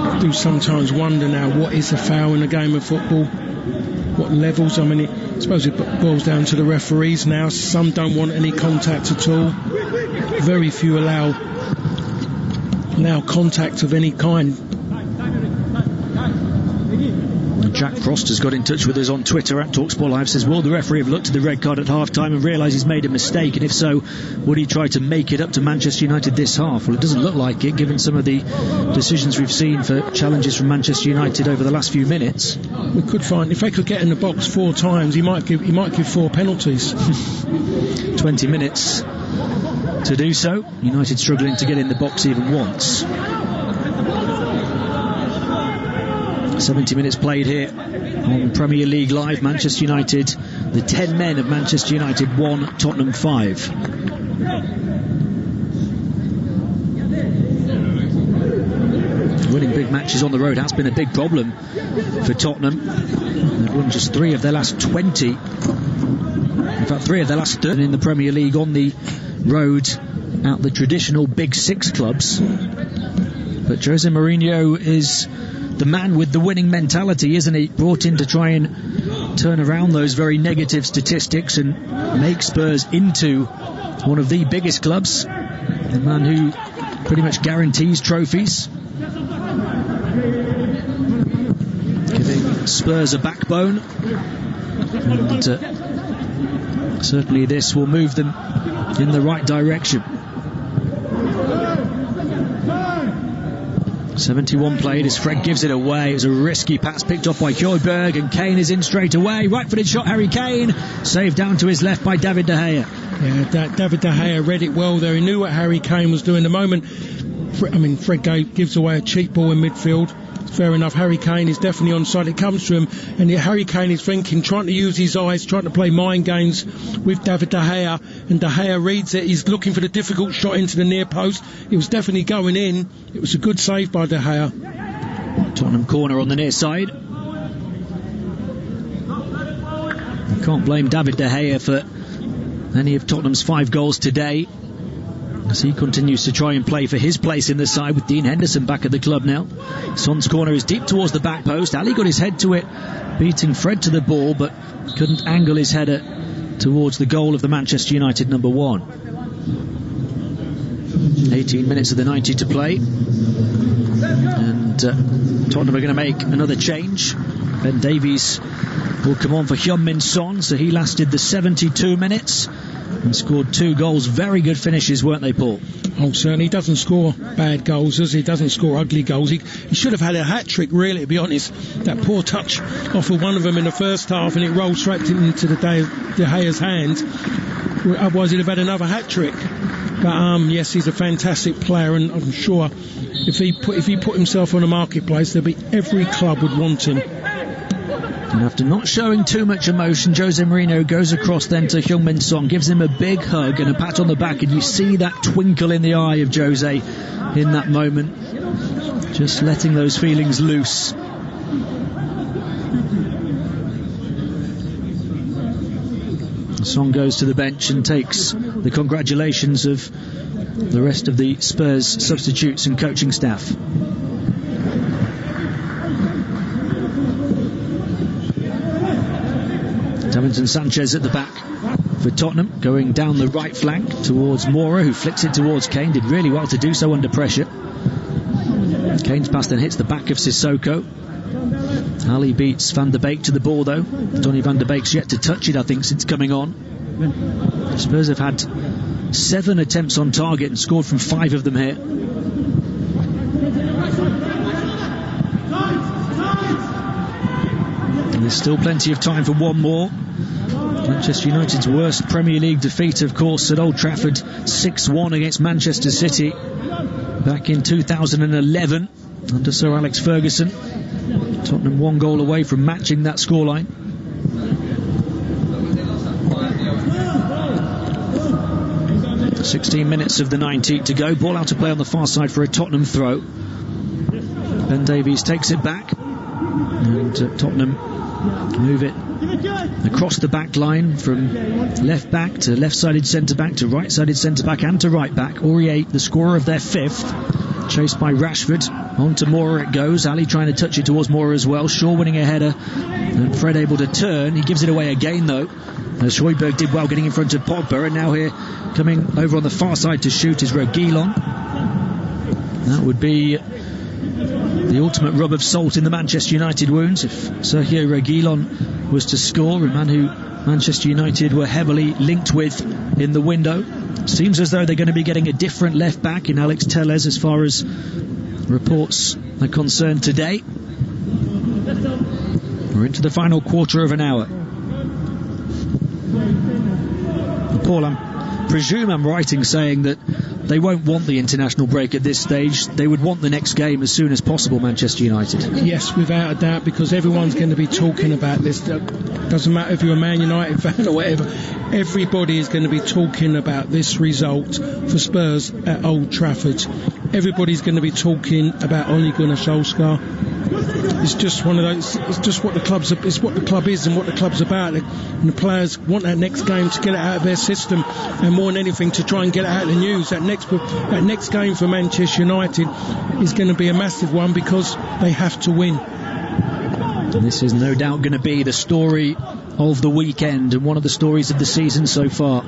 I do sometimes wonder now, what is a foul in a game of football? What levels? I mean, I suppose it boils down to the referees now. Some don't want any contact at all. Very few allow contact of any kind. Jack Frost has got in touch with us on Twitter at TalkSport Live. Says, will the referee have looked at the red card at half-time and realised he's made a mistake? And if so, would he try to make it up to Manchester United this half? Well, it doesn't look like it, given some of the decisions we've seen for challenges from Manchester United over the last few minutes. We could find, if they could get in the box 4 times, he might give 4 penalties. 20 minutes to do so. United struggling to get in the box even once. 70 minutes played here on Premier League Live. Manchester United, the 10 men of Manchester United 1, Tottenham 5. Winning big matches on the road has been a big problem for Tottenham. They've won just 3 of their last 20. In fact, 3 of their last 30 in the Premier League on the road at the traditional Big 6 clubs. But Jose Mourinho is the man with the winning mentality, isn't he? Brought in to try and turn around those very negative statistics and make Spurs into one of the biggest clubs. The man who pretty much guarantees trophies. Giving Spurs a backbone. And certainly this will move them in the right direction. 71 played as Fred gives it away. It was a risky pass picked up by Højbjerg, and Kane is in straight away. Right-footed shot, Harry Kane. Saved down to his left by David De Gea. Yeah, David De Gea read it well there. He knew what Harry Kane was doing. The moment, Fred gives away a cheap ball in midfield. Fair enough, Harry Kane is definitely onside. It comes to him, and Harry Kane is thinking, trying to use his eyes, trying to play mind games with David De Gea, and De Gea reads it. He's looking for the difficult shot into the near post. It was definitely going in. It was a good save by De Gea. Tottenham corner on the near side. You can't blame David De Gea for any of Tottenham's 5 goals today, as he continues to try and play for his place in the side with Dean Henderson back at the club now. Son's corner is deep towards the back post. Ali got his head to it, beating Fred to the ball, but couldn't angle his header towards the goal of the Manchester United number 1. 18 minutes of the 90 to play, and Tottenham are going to make another change. Ben Davies will come on for Heung-min Son, so he lasted the 72 minutes and scored 2 goals. Very good finishes, weren't they, Paul? Oh, certainly. He doesn't score bad goals, does he? He doesn't score ugly goals. He should have had a hat-trick, really, to be honest. That poor touch off of one of them in the first half, and it rolled straight into De Gea's hands. Otherwise, he'd have had another hat-trick. But yes, he's a fantastic player, and I'm sure if he put himself on a marketplace, every club would want him. And after not showing too much emotion, Jose Mourinho goes across then to Heung-min Son, gives him a big hug and a pat on the back, and you see that twinkle in the eye of Jose in that moment, just letting those feelings loose. Son goes to the bench and takes the congratulations of the rest of the Spurs substitutes and coaching staff. Davinson Sanchez at the back for Tottenham, going down the right flank towards Moura, who flicks it towards Kane. Did really well to do so under pressure. Kane's pass then hits the back of Sissoko. Ali beats Van der Beek to the ball, though. Donny Van der Beek's yet to touch it, I think, since coming on. Spurs have had 7 attempts on target and scored from 5 of them here. And there's still plenty of time for one more. Manchester United's worst Premier League defeat, of course, at Old Trafford, 6-1 against Manchester City back in 2011 under Sir Alex Ferguson. Tottenham 1 goal away from matching that scoreline. "16 minutes of the 90 to go. Ball out to play on the far side for a Tottenham throw. Ben Davies takes it back, and Tottenham move it across the back line from left back to left-sided centre-back to right-sided centre-back and to right-back. Aurier, the scorer of their 5th, chased by Rashford. On to Moura it goes. Ali trying to touch it towards Moura as well. Shaw winning a header, and Fred able to turn. He gives it away again, though. Schøjberg did well getting in front of Pogba, and now here coming over on the far side to shoot is Reguilon. That would be the ultimate rub of salt in the Manchester United wounds if Sergio Reguilon was to score, a man who Manchester United were heavily linked with in the window. Seems as though they're going to be getting a different left back in Alex Telles as far as reports are concerned today. We're into the final quarter of an hour. Paul, I presume I'm right in saying that they won't want the international break at this stage. They would want the next game as soon as possible, Manchester United. Yes, without a doubt, because everyone's going to be talking about this. Doesn't matter if you're a Man United fan or whatever. Everybody is going to be talking about this result for Spurs at Old Trafford. Everybody's going to be talking about Ole Gunnar Solskjaer. It's just one of those. It's just what the club's. It's what the club is and what the club's about. And the players want that next game to get it out of their system, and more than anything to try and get it out of the news. That next game for Manchester United is going to be a massive one because they have to win. And this is no doubt going to be the story of the weekend and one of the stories of the season so far.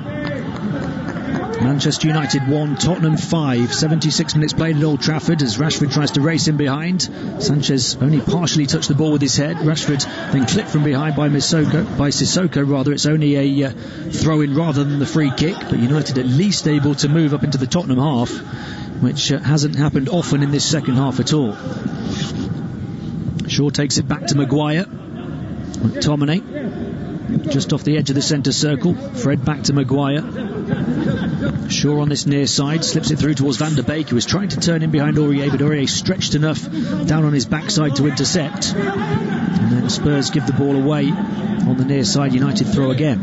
Manchester United 1, Tottenham 5. 76 minutes played at Old Trafford as Rashford tries to race in behind. Sanchez only partially touched the ball with his head. Rashford then clipped from behind by Sissoko rather. It's only a throw-in rather than the free kick, but United at least able to move up into the Tottenham half, which hasn't happened often in this second half at all. Shaw takes it back to Maguire. McTominay just off the edge of the centre circle. Fred back to Maguire. Shaw on this near side, slips it through towards Van der Beek, who was trying to turn in behind Aurier, but Aurier stretched enough down on his backside to intercept. And then Spurs give the ball away on the near side. United throw again.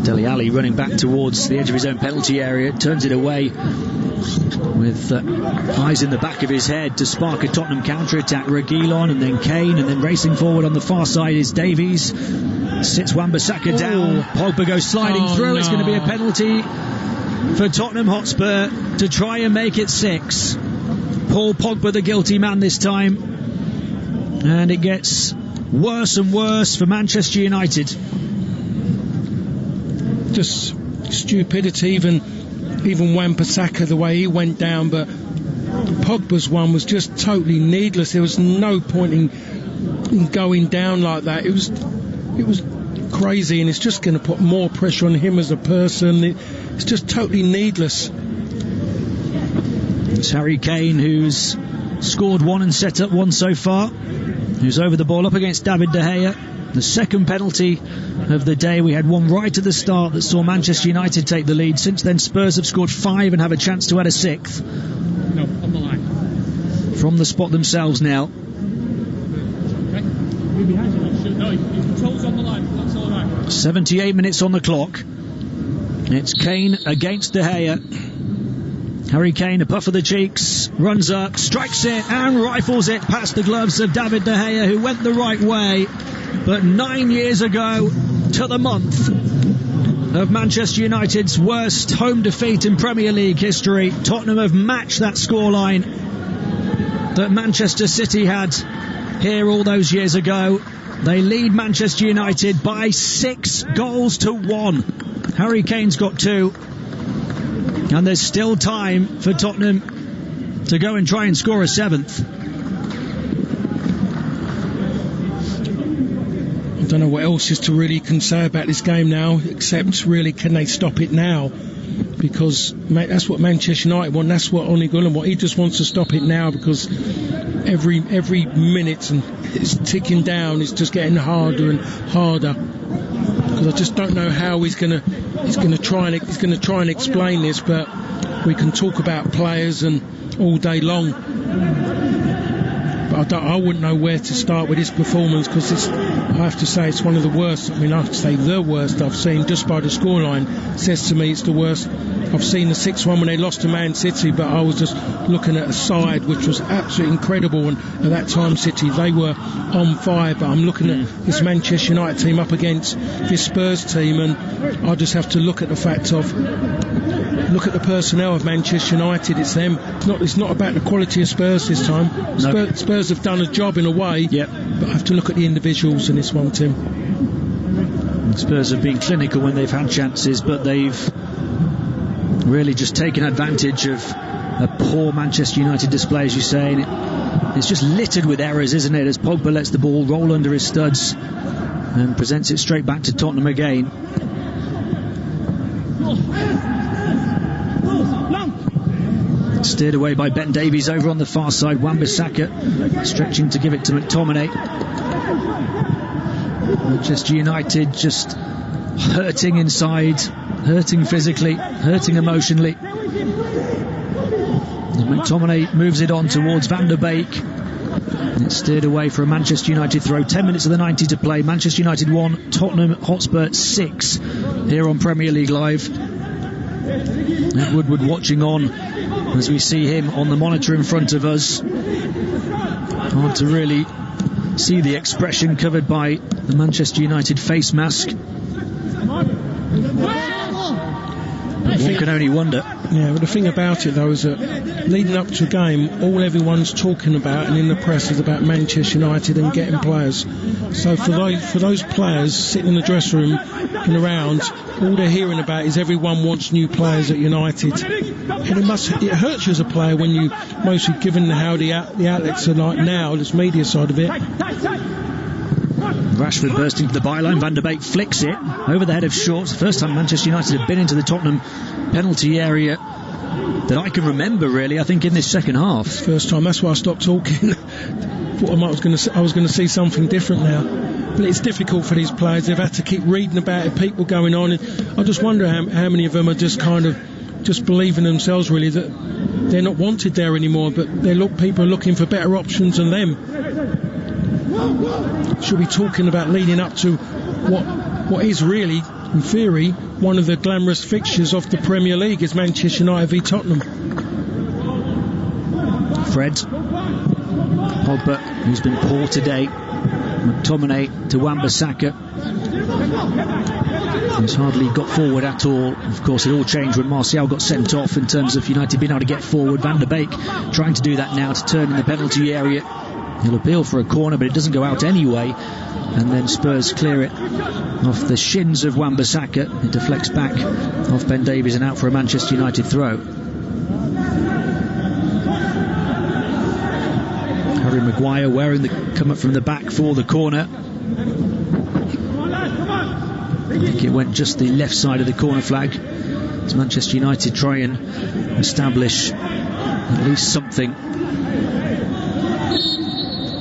Dele Alli running back towards the edge of his own penalty area, turns it away with eyes in the back of his head to spark a Tottenham counter-attack. Reguilon and then Kane, and then racing forward on the far side is Davies. Sits Wan-Bissaka down. Pogba goes sliding through. No. It's going to be a penalty for Tottenham Hotspur to try and make it 6. Paul Pogba the guilty man this time, and it gets worse and worse for Manchester United. Just stupidity, even Wan-Bissaka, the way he went down, but Pogba's one was just totally needless. There was no point in going down like that. It was crazy, and it's just going to put more pressure on him as a person. It's just totally needless. It's Harry Kane who's scored 1 and set up 1 so far, who's over the ball up against David De Gea. The second penalty of the day. We had one right at the start that saw Manchester United take the lead. Since then, Spurs have scored 5 and have a chance to add a 6th. No, on the line. From the spot themselves now. Okay. No, toes on the line. That's all right. 78 minutes on the clock. It's Kane against De Gea. Harry Kane, a puff of the cheeks, runs up, strikes it and rifles it past the gloves of David De Gea, who went the right way. But 9 years ago, to the month of Manchester United's worst home defeat in Premier League history, Tottenham have matched that scoreline that Manchester City had here all those years ago. They lead Manchester United by 6 goals to 1. Harry Kane's got 2. And there's still time for Tottenham to go and try and score a 7th. don't know what else is to really can say about this game now, except really can they stop it now? Because that's what Manchester United want, that's what Ole Gunnar wants. He just wants to stop it now, because every minute and it's ticking down, it's just getting harder and harder. Because I just don't know how he's going to try and explain this, but we can talk about players and all day long. But I wouldn't know where to start with this performance, because I have to say it's one of the worst. I mean, I have to say the worst I've seen, just by the scoreline says to me it's the worst. I've seen the 6-1 when they lost to Man City, but I was just looking at a side which was absolutely incredible, and at that time City, they were on fire, but I'm looking at this Manchester United team up against this Spurs team, and I just have to look at the fact of look at the personnel of Manchester United. It's them. It's not about the quality of Spurs this time. No. Spurs have done a job in a way, but I have to look at the individuals in this one, Tim. Spurs have been clinical when they've had chances, but they've really just taken advantage of a poor Manchester United display, as you say. And it's just littered with errors, isn't it, as Pogba lets the ball roll under his studs and presents it straight back to Tottenham again. Steered away by Ben Davies over on the far side. Wan-Bissaka stretching to give it to McTominay. Manchester United just hurting inside, hurting physically, hurting emotionally. And McTominay moves it on towards Van der Beek. And it's steered away for a Manchester United throw. 10 minutes of the 90 to play. Manchester United 1, Tottenham Hotspur 6 here on Premier League Live. Ed Woodward watching on as we see him on the monitor in front of us. Hard to really see the expression covered by the Manchester United face mask. But one can only wonder. Yeah, but the thing about it though is that leading up to a game, all everyone's talking about and in the press is about Manchester United and getting players. So for those players sitting in the dressing room and around, all they're hearing about is everyone wants new players at United. And it hurts you as a player when you, mostly given how the outlets are like now, this media side of it. Rashford bursting to the byline. Van der Beek flicks it over the head of Shorts. The first time Manchester United have been into the Tottenham penalty area that I can remember, really. I think in this second half. First time. That's why I stopped talking. Thought I was going to see something different now. But it's difficult for these players. They've had to keep reading about it. People going on. And I just wonder how many of them are just kind of just believing themselves, really, that they're not wanted there anymore. But people are looking for better options than them. Should be talking about leading up to what is really, in theory, one of the glamorous fixtures of the Premier League is Manchester United v Tottenham. Fred, Pogba, who's been poor today. McTominay to Wan-Bissaka. He's hardly got forward at all. Of course, it all changed when Martial got sent off in terms of United being able to get forward. Van der Beek trying to do that now to turn in the penalty area. He'll appeal for a corner, but it doesn't go out anyway. And then Spurs clear it off the shins of Wan-Bissaka. It deflects back off Ben Davies and out for a Manchester United throw. Harry Maguire wearing the come up from the back for the corner. I think it went just the left side of the corner flag. As Manchester United try and establish at least something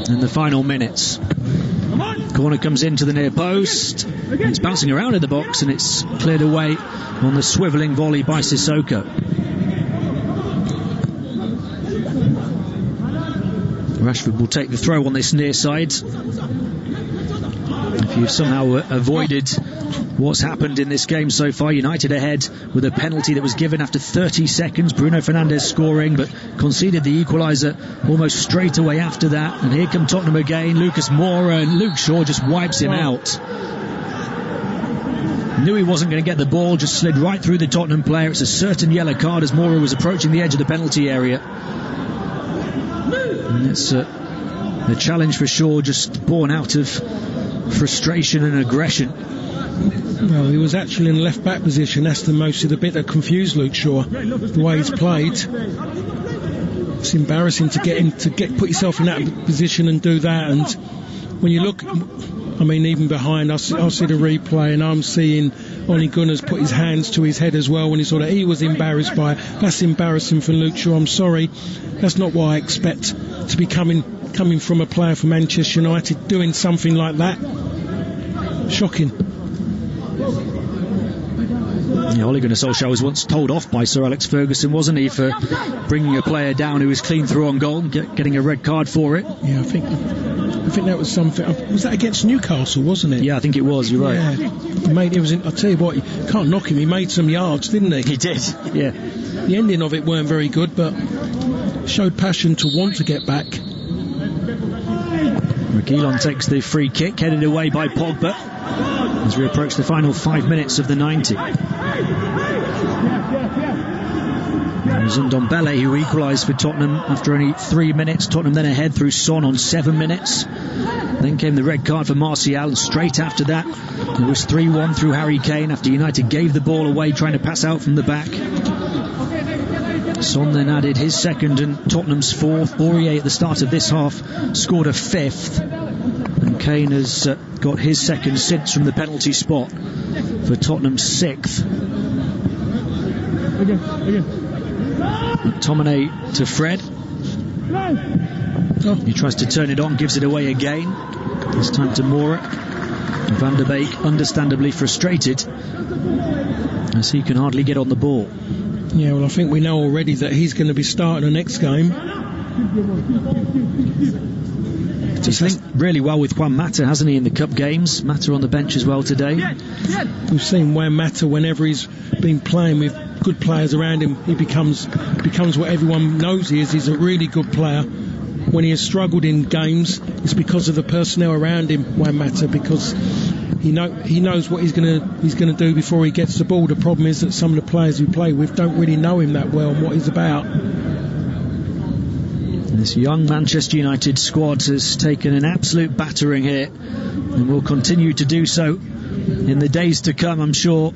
in the final minutes. Corner comes into the near post. It's bouncing around in the box and it's cleared away on the swivelling volley by Sissoko. Rashford will take the throw on this near side. If you've somehow avoided what's happened in this game so far, United ahead with a penalty that was given after 30 seconds. Bruno Fernandes scoring, but conceded the equaliser almost straight away after that. And here come Tottenham again. Lucas Moura, and Luke Shaw just wipes him out. Knew he wasn't going to get the ball, just slid right through the Tottenham player. It's a certain yellow card as Moura was approaching the edge of the penalty area. And it's the challenge for Shaw just born out of frustration and aggression. Well, he was actually in the left back position. That's the bit that confused Luke Shaw. The way he's played, it's embarrassing to put yourself in that position and do that. And when you look, I mean, even behind us, I see the replay and I'm seeing Ole Gunnar's put his hands to his head as well when he saw that he was embarrassed by it. That's embarrassing for Luke Shaw. I'm sorry. That's not what I expect to be coming from a player from Manchester United doing something like that. Shocking. Yeah, Ole Gunnar Solskjaer was once told off by Sir Alex Ferguson, wasn't he, for bringing a player down who was clean through on goal and getting a red card for it. Yeah, I think that was something. Was that against Newcastle, wasn't it? Yeah, I think it was. You're right. Yeah, I'll tell you what, you can't knock him. He made some yards, didn't he? He did. Yeah. The ending of it weren't very good, but showed passion to want to get back. Reguilon takes the free kick, headed away by Pogba as we approach the final 5 minutes of the 90. Ndombele, who equalised for Tottenham after only 3 minutes. Tottenham then ahead through Son on 7 minutes. Then came the red card for Martial, and straight after that it was 3-1 through Harry Kane after United gave the ball away trying to pass out from the back. Son then added his second and Tottenham's fourth. Aurier at the start of this half scored a fifth, and Kane has got his second since from the penalty spot for Tottenham's sixth. McTominay to Fred. He tries to turn it on, gives it away again. This time to Moura. Van der Beek understandably frustrated as he can hardly get on the ball. Yeah, well, I think we know already that he's going to be starting the next game. He's linked really well with Juan Mata, hasn't he, in the cup games? Mata on the bench as well today. We've seen Juan Mata, whenever he's been playing with good players around him, he becomes what everyone knows he is. He's a really good player. When he has struggled in games, it's because of the personnel around him, Juan Mata, because he knows what he's going to do before he gets the ball. The problem is that some of the players who play with don't really know him that well and what he's about. This young Manchester United squad has taken an absolute battering here and will continue to do so in the days to come, I'm sure,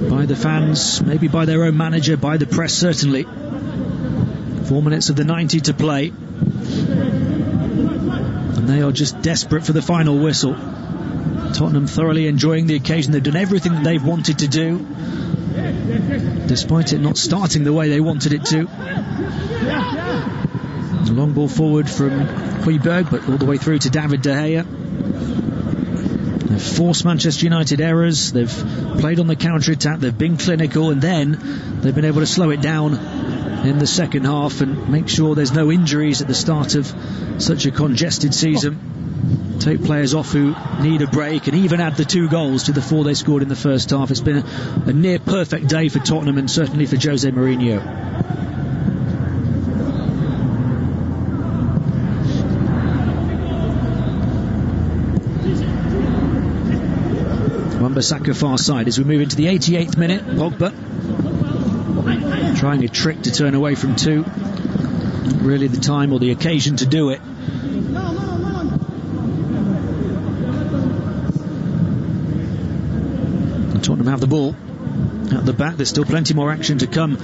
by the fans, maybe by their own manager, by the press certainly. 4 minutes of the 90 to play, and they are just desperate for the final whistle. Tottenham thoroughly enjoying the occasion. They've done everything that they've wanted to do, despite it not starting the way they wanted it to. A long ball forward from Højbjerg, but all the way through to David De Gea. They've forced Manchester United errors, they've played on the counter-attack, they've been clinical, and then they've been able to slow it down in the second half and make sure there's no injuries at the start of such a congested season. Take players off who need a break, and even add the 2 goals to the 4 they scored in the first half. It's been a near perfect day for Tottenham, and certainly for Jose Mourinho. Wan-Bissaka far side as we move into the 88th minute. Pogba trying a trick to turn away from 2. Not really the time or the occasion to do it. And Tottenham have the ball at the back. There's still plenty more action to come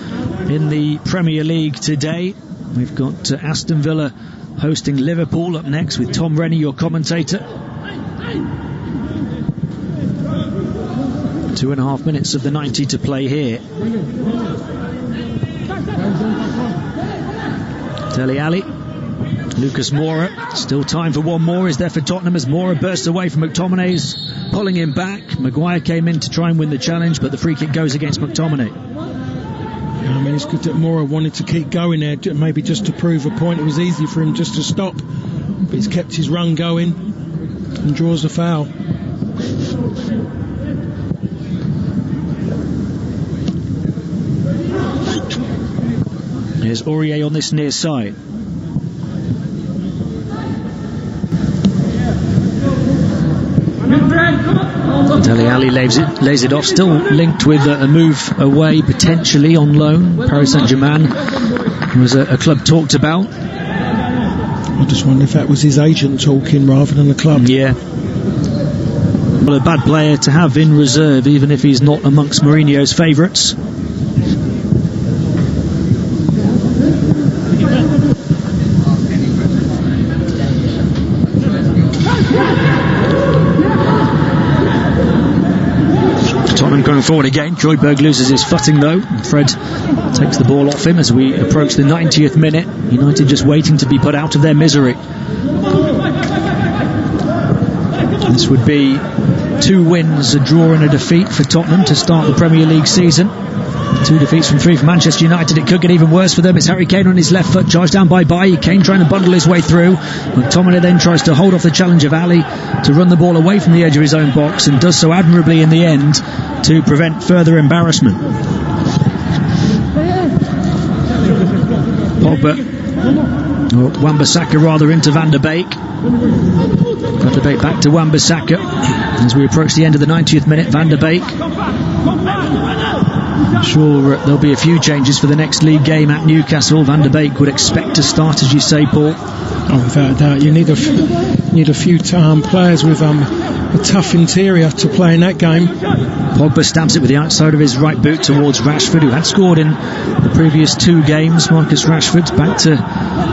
in the Premier League today. We've got Aston Villa hosting Liverpool up next with Tom Rennie, your commentator. 2.5 minutes of the 90 to play here. Dele Alli, Lucas Moura, still time for one more is there for Tottenham as Moura bursts away from McTominay's pulling him back. Maguire came in to try and win the challenge, but the free kick goes against McTominay. Yeah, I mean, it's good that Moura wanted to keep going there, maybe just to prove a point. It was easy for him just to stop, but he's kept his run going and draws the foul. Here's Aurier on this near side. Dele Alli lays it off, still linked with a move away potentially on loan. Paris Saint-Germain was a club talked about. I just wonder if that was his agent talking rather than the club. Yeah. Well, a bad player to have in reserve, even if he's not amongst Mourinho's favourites. going forward again. Joyberg loses his footing though. Fred takes the ball off him as we approach the 90th minute. United just waiting to be put out of their misery. This would be 2 wins, a draw and a defeat for Tottenham to start the Premier League season. 2 defeats from 3 for Manchester United. It could get even worse for them. It's Harry Kane on his left foot, charged down by Bailly. Kane trying to bundle his way through. McTominay then tries to hold off the challenge of Ali to run the ball away from the edge of his own box, and does so admirably in the end to prevent further embarrassment. Pogba, or Wan-Bissaka rather, into Van der Beek. Van der Beek back to Wan-Bissaka as we approach the end of the 90th minute. Van der Beek. I'm sure there'll be a few changes for the next league game at Newcastle. Van der Beek would expect to start, as you say, Paul. Oh, without a doubt. You need a few players with a tough interior to play in that game. Pogba stabs it with the outside of his right boot towards Rashford, who had scored in the previous 2 games. Marcus Rashford back to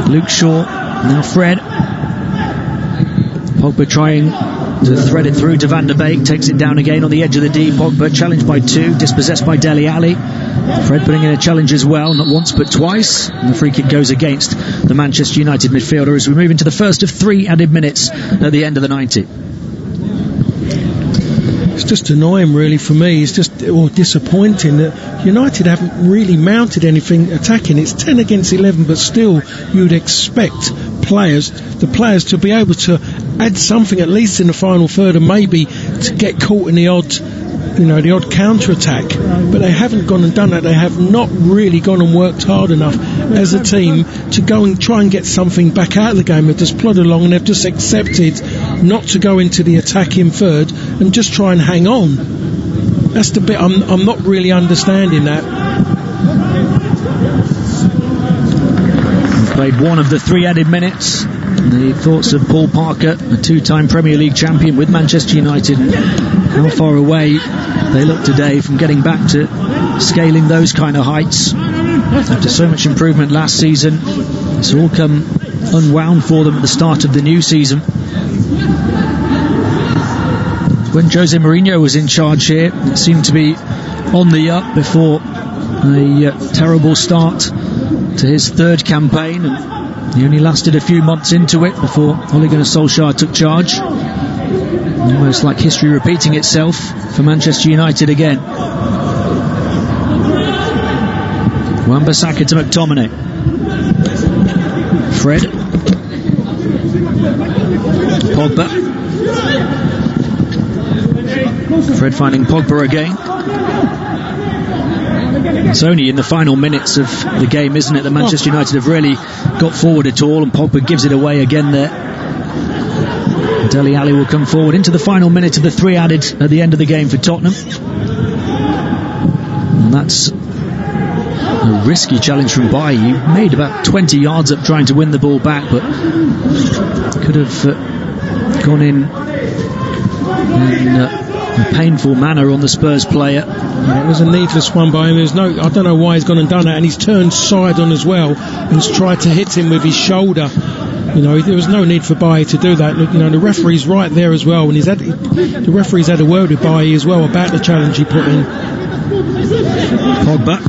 Luke Shaw. Now Fred. Pogba trying to thread it through to Van der Beek, takes it down again on the edge of the D. Pogba challenged by 2, dispossessed by Dele Alli. Fred putting in a challenge as well, not once but twice, and the free kick goes against the Manchester United midfielder as we move into the first of 3 added minutes at the end of the 90. It's just annoying really for me. It's just disappointing that United haven't really mounted anything attacking. It's 10 against 11, but still you'd expect the players to be able to add something at least in the final third, and maybe to get caught in the odd counter-attack. But they haven't gone and done that. They have not really gone and worked hard enough as a team to go and try and get something back out of the game. They've just plodded along and they've just accepted not to go into the attacking third and just try and hang on. That's the bit I'm not really understanding that. We've played 1 of the 3 added minutes. The thoughts of Paul Parker, a 2-time Premier League champion with Manchester United, and how far away they look today from getting back to scaling those kind of heights. After so much improvement last season, it's all come unwound for them at the start of the new season. When Jose Mourinho was in charge here, it seemed to be on the up before a terrible start to his 3rd campaign, and he only lasted a few months into it before Ole Gunnar Solskjaer took charge. Almost like history repeating itself for Manchester United again. Wan-Bissaka to McTominay. Fred. Pogba. Fred finding Pogba again. It's only in the final minutes of the game, isn't it, that Manchester United have really got forward at all, and Pogba gives it away again there. Dele Alli will come forward into the final minute of the 3 added at the end of the game for Tottenham. And that's a risky challenge from Bailly. He made about 20 yards up trying to win the ball back, but could have gone in a painful manner on the Spurs player. Yeah, it was a needless one by him. I don't know why he's gone and done that, and he's turned side on as well and has tried to hit him with his shoulder. There was no need for Bailly to do that. The referee's right there as well, and the referee's had a word with Bailly as well about the challenge he put in. Pogba.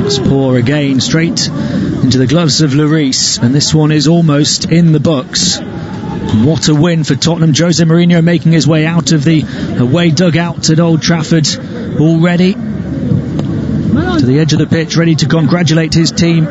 It's poor again, straight into the gloves of Lloris, and this one is almost in the books. What a win for Tottenham. Jose Mourinho making his way out of the away dugout at Old Trafford already to the edge of the pitch, ready to congratulate his team.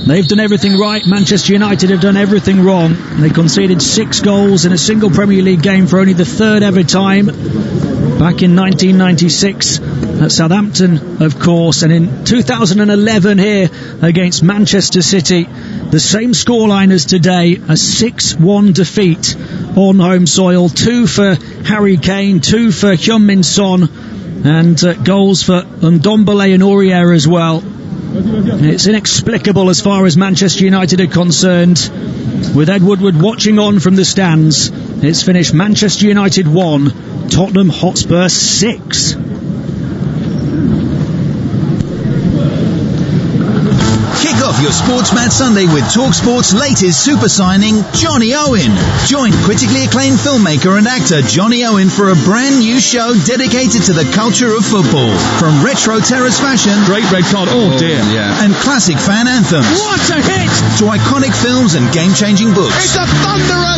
They've done everything right. Manchester United have done everything wrong. They conceded 6 goals in a single Premier League game for only the 3rd ever time. Back in 1996 at Southampton, of course, and in 2011 here against Manchester City. The same scoreline as today, a 6-1 defeat on home soil. 2 for Harry Kane, 2 for Heung-min Son, and goals for Ndombele and Aurier as well. It's inexplicable as far as Manchester United are concerned. With Ed Woodward watching on from the stands, it's finished Manchester United 1, Tottenham Hotspur 6. off your Sports Mad Sunday with TalkSport's latest super signing, Johnny Owen. Join critically acclaimed filmmaker and actor Johnny Owen for a brand new show dedicated to the culture of football. From retro terrace fashion, great red card, and classic fan anthems, what a hit! to iconic films and game-changing books. It's a thunderer!